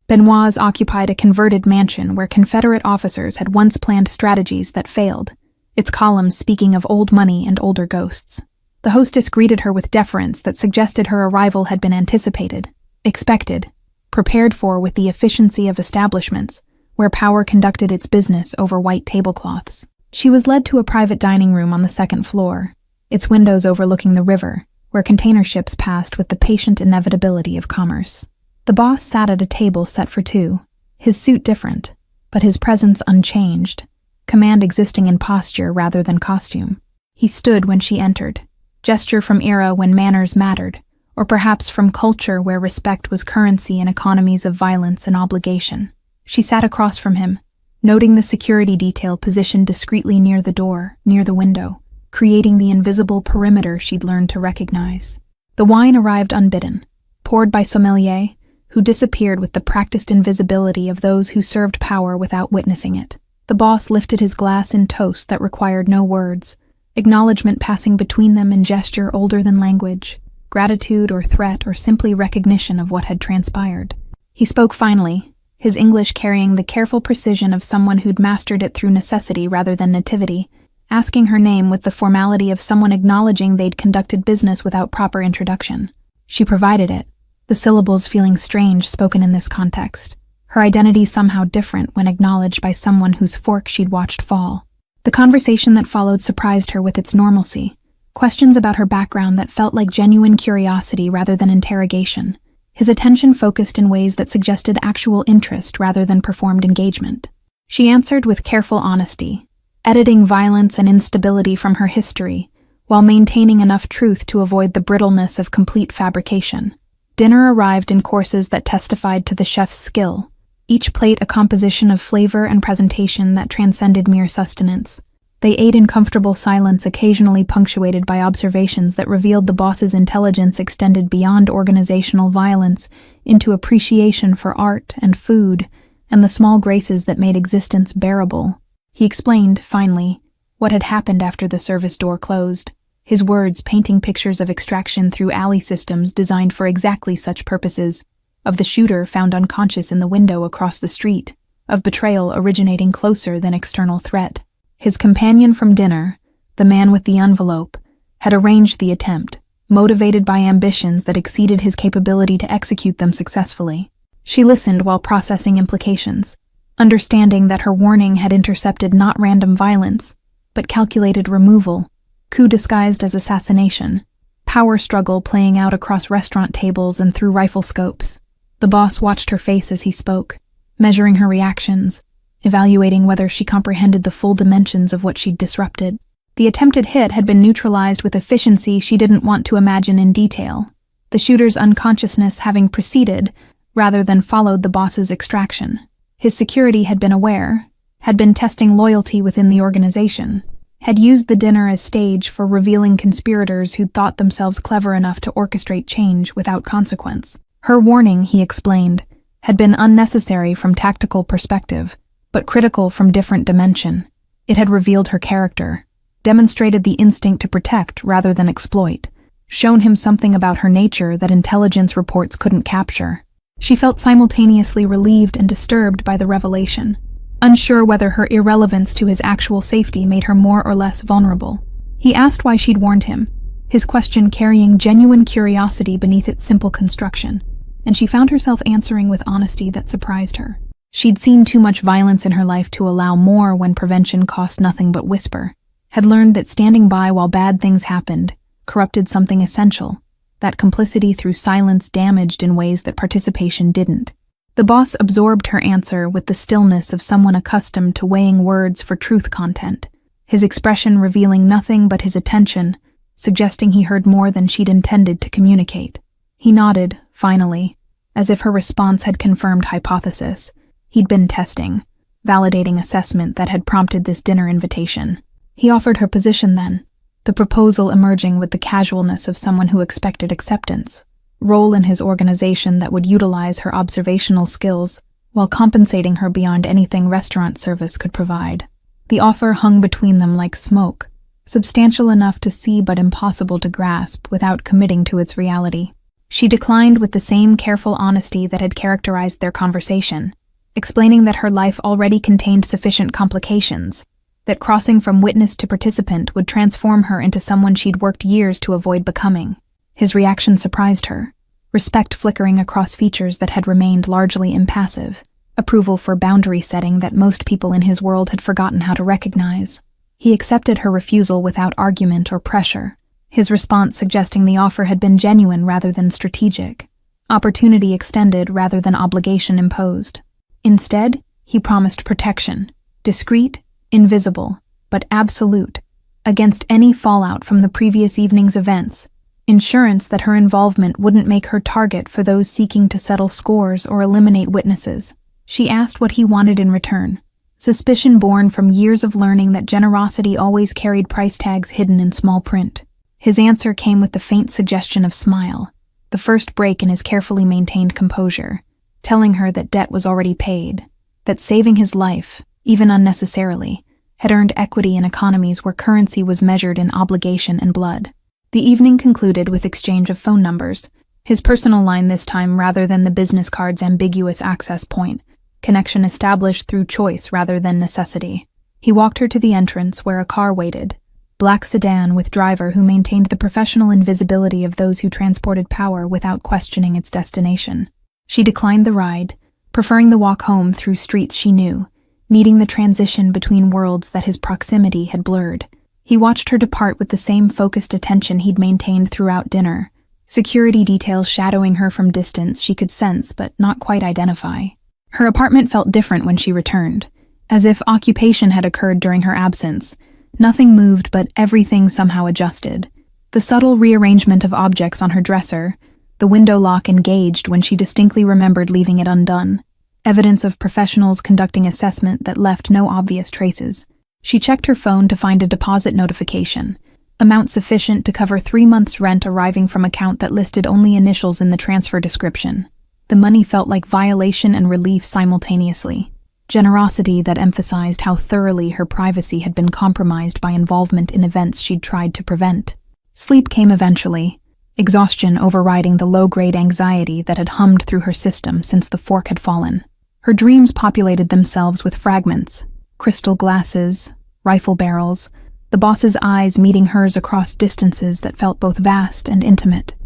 Speaker 1: Benoit's occupied a converted mansion where Confederate officers had once planned strategies that failed, its columns speaking of old money and older ghosts. The hostess greeted her with deference that suggested her arrival had been anticipated, expected, prepared for with the efficiency of establishments, where power conducted its business over white tablecloths. She was led to a private dining room on the 2nd floor, its windows overlooking the river, where container ships passed with the patient inevitability of commerce. The boss sat at a table set for 2, his suit different, but his presence unchanged, command existing in posture rather than costume. He stood when she entered, gesture from era when manners mattered, or perhaps from culture where respect was currency in economies of violence and obligation. She sat across from him, noting the security detail positioned discreetly near the door, near the window, creating the invisible perimeter she'd learned to recognize. The wine arrived unbidden, poured by sommelier, who disappeared with the practiced invisibility of those who served power without witnessing it. The boss lifted his glass in toast that required no words, acknowledgement passing between them in gesture older than language, gratitude or threat or simply recognition of what had transpired. He spoke finally, his English carrying the careful precision of someone who'd mastered it through necessity rather than nativity, asking her name with the formality of someone acknowledging they'd conducted business without proper introduction. She provided it, the syllables feeling strange spoken in this context, her identity somehow different when acknowledged by someone whose fork she'd watched fall. The conversation that followed surprised her with its normalcy, questions about her background that felt like genuine curiosity rather than interrogation, his attention focused in ways that suggested actual interest rather than performed engagement. She answered with careful honesty, editing violence and instability from her history, while maintaining enough truth to avoid the brittleness of complete fabrication. Dinner arrived in courses that testified to the chef's skill, each plate a composition of flavor and presentation that transcended mere sustenance. They ate in comfortable silence, occasionally punctuated by observations that revealed the boss's intelligence extended beyond organizational violence into appreciation for art and food and the small graces that made existence bearable. He explained, finally, what had happened after the service door closed, his words painting pictures of extraction through alley systems designed for exactly such purposes, of the shooter found unconscious in the window across the street, of betrayal originating closer than external threat. His companion from dinner, the man with the envelope, had arranged the attempt, motivated by ambitions that exceeded his capability to execute them successfully. She listened while processing implications, understanding that her warning had intercepted not random violence, but calculated removal, coup disguised as assassination, power struggle playing out across restaurant tables and through rifle scopes. The boss watched her face as he spoke, measuring her reactions, evaluating whether she comprehended the full dimensions of what she'd disrupted. The attempted hit had been neutralized with efficiency she didn't want to imagine in detail, the shooter's unconsciousness having preceded, rather than followed, the boss's extraction. His security had been aware, had been testing loyalty within the organization, had used the dinner as stage for revealing conspirators who'd thought themselves clever enough to orchestrate change without consequence. Her warning, he explained, had been unnecessary from tactical perspective, but critical from different dimension. It had revealed her character, demonstrated the instinct to protect rather than exploit, shown him something about her nature that intelligence reports couldn't capture. She felt simultaneously relieved and disturbed by the revelation, unsure whether her irrelevance to his actual safety made her more or less vulnerable. He asked why she'd warned him, his question carrying genuine curiosity beneath its simple construction, and she found herself answering with honesty that surprised her. She'd seen too much violence in her life to allow more when prevention cost nothing but whisper, had learned that standing by while bad things happened corrupted something essential, that complicity through silence damaged in ways that participation didn't. The boss absorbed her answer with the stillness of someone accustomed to weighing words for truth content, his expression revealing nothing but his attention, suggesting he heard more than she'd intended to communicate. He nodded, finally, as if her response had confirmed hypothesis. He'd been testing, validating assessment that had prompted this dinner invitation. He offered her position then, the proposal emerging with the casualness of someone who expected acceptance. Role in his organization that would utilize her observational skills while compensating her beyond anything restaurant service could provide. The offer hung between them like smoke, substantial enough to see but impossible to grasp without committing to its reality. She declined with the same careful honesty that had characterized their conversation, explaining that her life already contained sufficient complications, that crossing from witness to participant would transform her into someone she'd worked years to avoid becoming. His reaction surprised her, respect flickering across features that had remained largely impassive, approval for boundary setting that most people in his world had forgotten how to recognize. He accepted her refusal without argument or pressure, his response suggesting the offer had been genuine rather than strategic, opportunity extended rather than obligation imposed. Instead, he promised protection, discreet, invisible, but absolute, against any fallout from the previous evening's events, insurance that her involvement wouldn't make her target for those seeking to settle scores or eliminate witnesses. She asked what he wanted in return, suspicion born from years of learning that generosity always carried price tags hidden in small print. His answer came with the faint suggestion of smile, the first break in his carefully maintained composure, telling her that debt was already paid, that saving his life, even unnecessarily, had earned equity in economies where currency was measured in obligation and blood. The evening concluded with exchange of phone numbers, his personal line this time rather than the business card's ambiguous access point, connection established through choice rather than necessity. He walked her to the entrance where a car waited, black sedan with driver who maintained the professional invisibility of those who transported power without questioning its destination. She declined the ride, preferring the walk home through streets she knew, needing the transition between worlds that his proximity had blurred. He watched her depart with the same focused attention he'd maintained throughout dinner, security details shadowing her from distance she could sense but not quite identify. Her apartment felt different when she returned, as if occupation had occurred during her absence. Nothing moved, but everything somehow adjusted. The subtle rearrangement of objects on her dresser, the window lock engaged when she distinctly remembered leaving it undone, evidence of professionals conducting assessment that left no obvious traces. She checked her phone to find a deposit notification, amount sufficient to cover 3 months' rent arriving from account that listed only initials in the transfer description. The money felt like violation and relief simultaneously. Generosity that emphasized how thoroughly her privacy had been compromised by involvement in events she'd tried to prevent. Sleep came eventually, exhaustion overriding the low-grade anxiety that had hummed through her system since the fork had fallen. Her dreams populated themselves with fragments, crystal glasses, rifle barrels, the boss's eyes meeting hers across distances that felt both vast and intimate.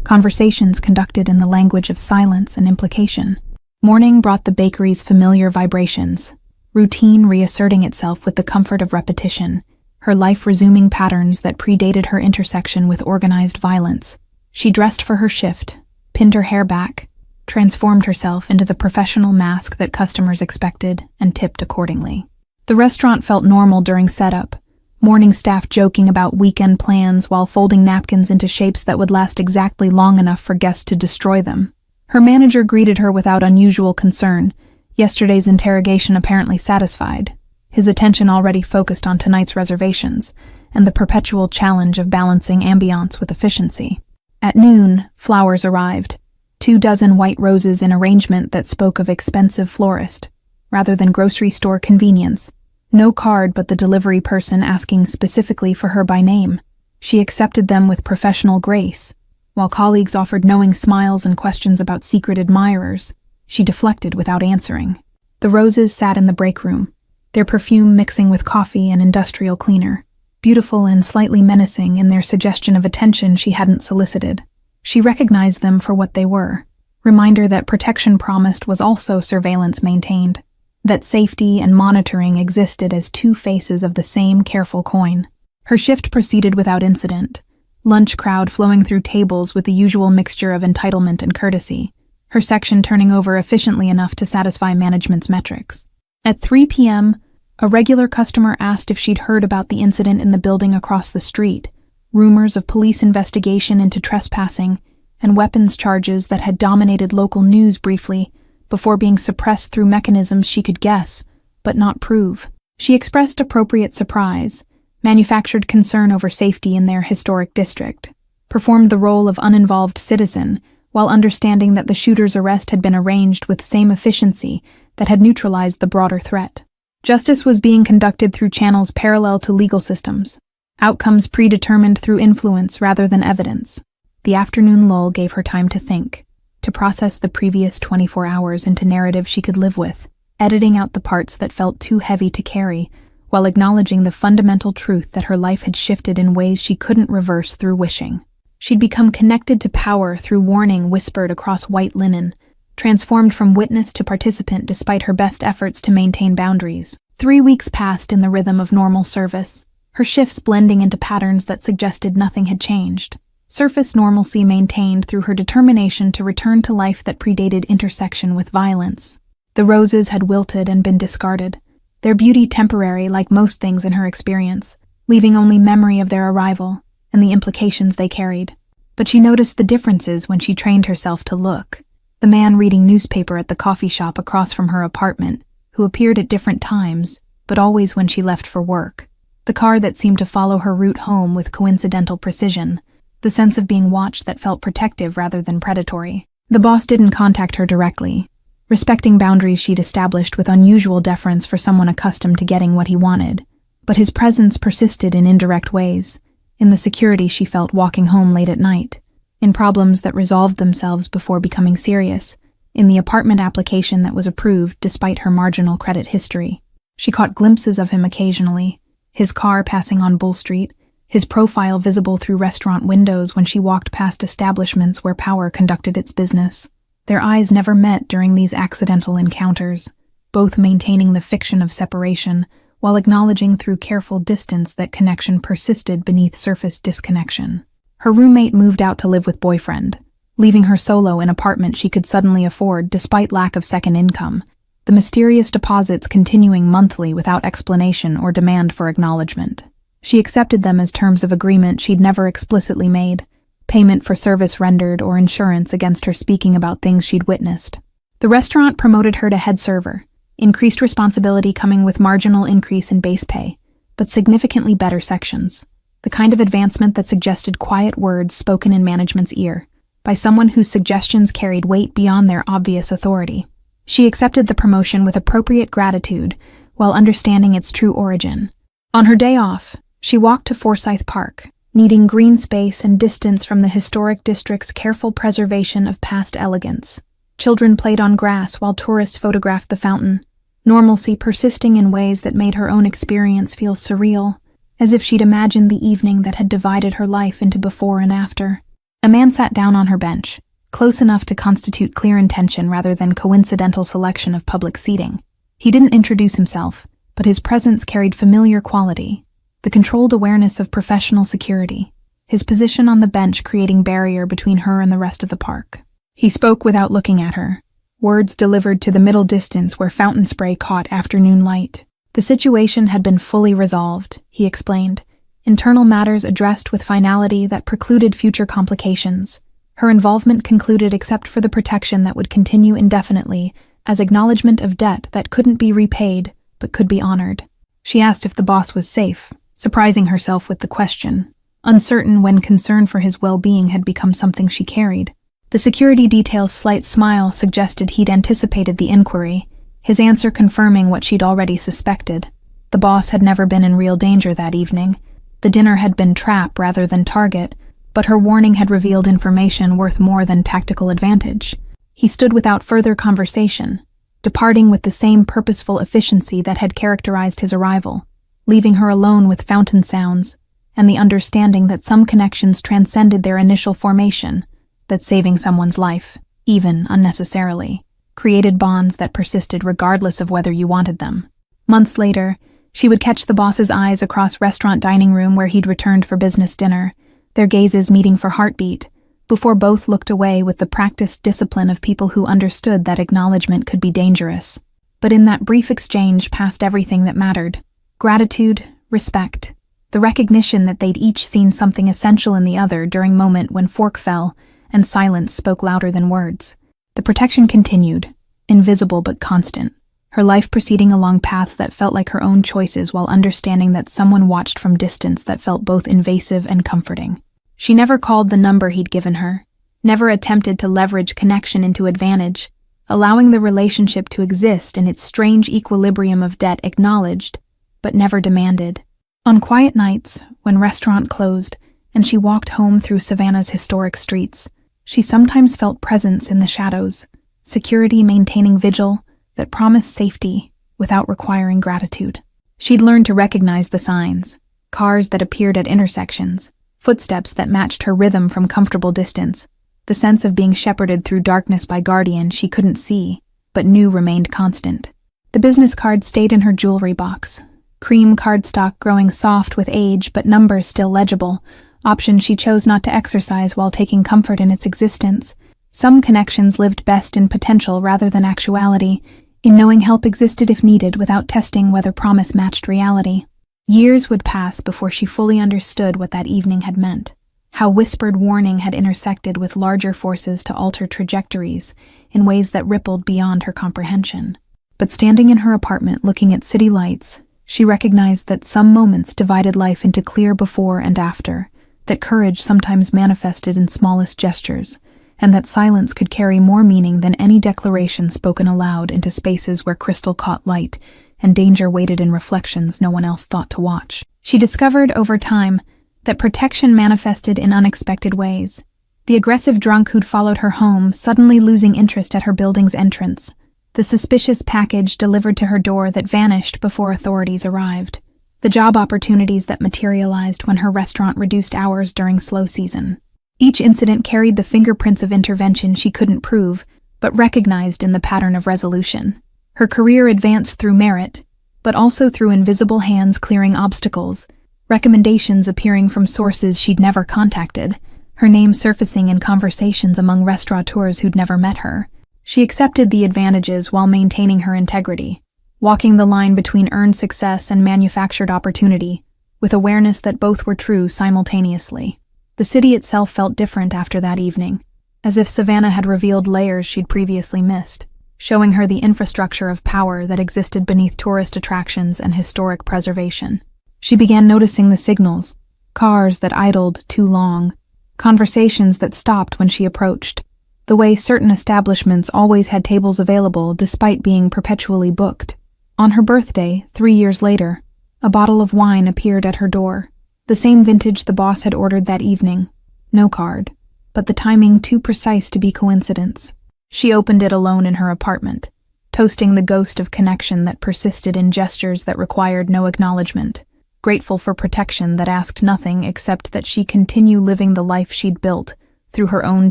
Speaker 1: Conversations conducted in the language of silence and implication. Morning brought the bakery's familiar vibrations, routine reasserting itself with the comfort of repetition, her life resuming patterns that predated her intersection with organized violence. She dressed for her shift, pinned her hair back, transformed herself into the professional mask that customers expected, and tipped accordingly. The restaurant felt normal during setup, morning staff joking about weekend plans while folding napkins into shapes that would last exactly long enough for guests to destroy them. Her manager greeted her without unusual concern, yesterday's interrogation apparently satisfied, his attention already focused on tonight's reservations and the perpetual challenge of balancing ambiance with efficiency. At noon, flowers arrived, 24 white roses in arrangement that spoke of expensive florist, rather than grocery store convenience. No card but the delivery person asking specifically for her by name. She accepted them with professional grace. While colleagues offered knowing smiles and questions about secret admirers, she deflected without answering. The roses sat in the break room, their perfume mixing with coffee and industrial cleaner, beautiful and slightly menacing in their suggestion of attention she hadn't solicited. She recognized them for what they were, reminder that protection promised was also surveillance maintained, that safety and monitoring existed as two faces of the same careful coin. Her shift proceeded without incident, lunch crowd flowing through tables with the usual mixture of entitlement and courtesy, her section turning over efficiently enough to satisfy management's metrics. At 3 p.m., a regular customer asked if she'd heard about the incident in the building across the street, rumors of police investigation into trespassing, and weapons charges that had dominated local news briefly, before being suppressed through mechanisms she could guess, but not prove. She expressed appropriate surprise, manufactured concern over safety in their historic district, performed the role of uninvolved citizen, while understanding that the shooter's arrest had been arranged with same efficiency that had neutralized the broader threat. Justice was being conducted through channels parallel to legal systems, outcomes predetermined through influence rather than evidence. The afternoon lull gave her time to think, to process the previous 24 hours into narrative she could live with, editing out the parts that felt too heavy to carry, while acknowledging the fundamental truth that her life had shifted in ways she couldn't reverse through wishing. She'd become connected to power through warning whispered across white linen, transformed from witness to participant despite her best efforts to maintain boundaries. 3 weeks passed in the rhythm of normal service, her shifts blending into patterns that suggested nothing had changed. Surface normalcy maintained through her determination to return to life that predated intersection with violence. The roses had wilted and been discarded, their beauty temporary like most things in her experience, leaving only memory of their arrival and the implications they carried. But she noticed the differences when she trained herself to look. The man reading newspaper at the coffee shop across from her apartment, who appeared at different times, but always when she left for work. The car that seemed to follow her route home with coincidental precision. The sense of being watched that felt protective rather than predatory. The boss didn't contact her directly, respecting boundaries she'd established with unusual deference for someone accustomed to getting what he wanted. But his presence persisted in indirect ways, in the security she felt walking home late at night, in problems that resolved themselves before becoming serious, in the apartment application that was approved despite her marginal credit history. She caught glimpses of him occasionally, his car passing on Bull Street, his profile visible through restaurant windows when she walked past establishments where power conducted its business. Their eyes never met during these accidental encounters, both maintaining the fiction of separation, while acknowledging through careful distance that connection persisted beneath surface disconnection. Her roommate moved out to live with boyfriend, leaving her solo in apartment she could suddenly afford despite lack of second income, the mysterious deposits continuing monthly without explanation or demand for acknowledgement. She accepted them as terms of agreement she'd never explicitly made, payment for service rendered or insurance against her speaking about things she'd witnessed. The restaurant promoted her to head server, increased responsibility coming with marginal increase in base pay, but significantly better sections. The kind of advancement that suggested quiet words spoken in management's ear, by someone whose suggestions carried weight beyond their obvious authority. She accepted the promotion with appropriate gratitude while understanding its true origin. On her day off, she walked to Forsyth Park, needing green space and distance from the historic district's careful preservation of past elegance. Children played on grass while tourists photographed the fountain, normalcy persisting in ways that made her own experience feel surreal, as if she'd imagined the evening that had divided her life into before and after. A man sat down on her bench, close enough to constitute clear intention rather than coincidental selection of public seating. He didn't introduce himself, but his presence carried familiar quality, the controlled awareness of professional security, his position on the bench creating barrier between her and the rest of the park. He spoke without looking at her, words delivered to the middle distance where fountain spray caught afternoon light. The situation had been fully resolved, he explained, internal matters addressed with finality that precluded future complications. Her involvement concluded except for the protection that would continue indefinitely as acknowledgement of debt that couldn't be repaid but could be honored. She asked if the boss was safe, surprising herself with the question, uncertain when concern for his well-being had become something she carried. The security detail's slight smile suggested he'd anticipated the inquiry, his answer confirming what she'd already suspected. The boss had never been in real danger that evening. The dinner had been trap rather than target, but her warning had revealed information worth more than tactical advantage. He stood without further conversation, departing with the same purposeful efficiency that had characterized his arrival, leaving her alone with fountain sounds and the understanding that some connections transcended their initial formation, that saving someone's life, even unnecessarily, created bonds that persisted regardless of whether you wanted them. Months later, she would catch the boss's eyes across restaurant dining room where he'd returned for business dinner, their gazes meeting for heartbeat, before both looked away with the practiced discipline of people who understood that acknowledgement could be dangerous. But in that brief exchange passed everything that mattered: gratitude, respect, the recognition that they'd each seen something essential in the other during moment when fork fell and silence spoke louder than words. The protection continued, invisible but constant, her life proceeding along paths that felt like her own choices while understanding that someone watched from distance that felt both invasive and comforting. She never called the number he'd given her, never attempted to leverage connection into advantage, allowing the relationship to exist in its strange equilibrium of debt acknowledged, but never demanded. On quiet nights, when restaurant closed and she walked home through Savannah's historic streets, she sometimes felt presence in the shadows, security maintaining vigil that promised safety without requiring gratitude. She'd learned to recognize the signs: cars that appeared at intersections, footsteps that matched her rhythm from comfortable distance, the sense of being shepherded through darkness by guardian she couldn't see, but knew remained constant. The business card stayed in her jewelry box, cream cardstock growing soft with age but numbers still legible, option she chose not to exercise while taking comfort in its existence. Some connections lived best in potential rather than actuality, in knowing help existed if needed without testing whether promise matched reality. Years would pass before she fully understood what that evening had meant, how whispered warning had intersected with larger forces to alter trajectories in ways that rippled beyond her comprehension. But standing in her apartment looking at city lights, she recognized that some moments divided life into clear before and after, that courage sometimes manifested in smallest gestures, and that silence could carry more meaning than any declaration spoken aloud into spaces where crystal caught light and danger waited in reflections no one else thought to watch. She discovered over time that protection manifested in unexpected ways. The aggressive drunk who'd followed her home suddenly losing interest at her building's entrance, the suspicious package delivered to her door that vanished before authorities arrived, the job opportunities that materialized when her restaurant reduced hours during slow season. Each incident carried the fingerprints of intervention she couldn't prove, but recognized in the pattern of resolution. Her career advanced through merit, but also through invisible hands clearing obstacles, recommendations appearing from sources she'd never contacted, her name surfacing in conversations among restaurateurs who'd never met her. She accepted the advantages while maintaining her integrity, walking the line between earned success and manufactured opportunity, with awareness that both were true simultaneously. The city itself felt different after that evening, as if Savannah had revealed layers she'd previously missed, showing her the infrastructure of power that existed beneath tourist attractions and historic preservation. She began noticing the signals: cars that idled too long, conversations that stopped when she approached, the way certain establishments always had tables available despite being perpetually booked. On her birthday, 3 years later, a bottle of wine appeared at her door, the same vintage the boss had ordered that evening. No card, but the timing too precise to be coincidence. She opened it alone in her apartment, toasting the ghost of connection that persisted in gestures that required no acknowledgement, grateful for protection that asked nothing except that she continue living the life she'd built through her own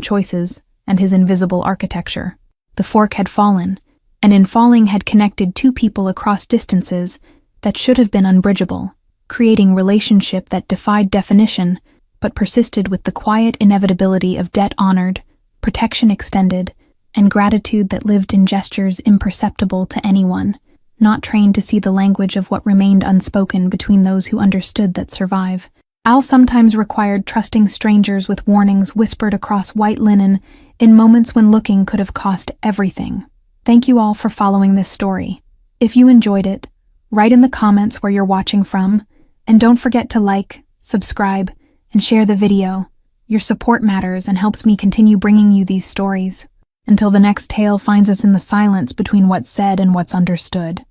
Speaker 1: choices and his invisible architecture. The fork had fallen, and in falling had connected two people across distances that should have been unbridgeable. creating relationship that defied definition, but persisted with the quiet inevitability of debt honored, protection extended, and gratitude that lived in gestures imperceptible to anyone, not trained to see the language of what remained unspoken between those who understood that survive. Al sometimes required trusting strangers with warnings whispered across white linen in moments when looking could have cost everything. Thank you all for following this story. If you enjoyed it, write in the comments where you're watching from, and don't forget to like, subscribe, and share the video. Your support matters and helps me continue bringing you these stories. Until the next tale finds us in the silence between what's said and what's understood.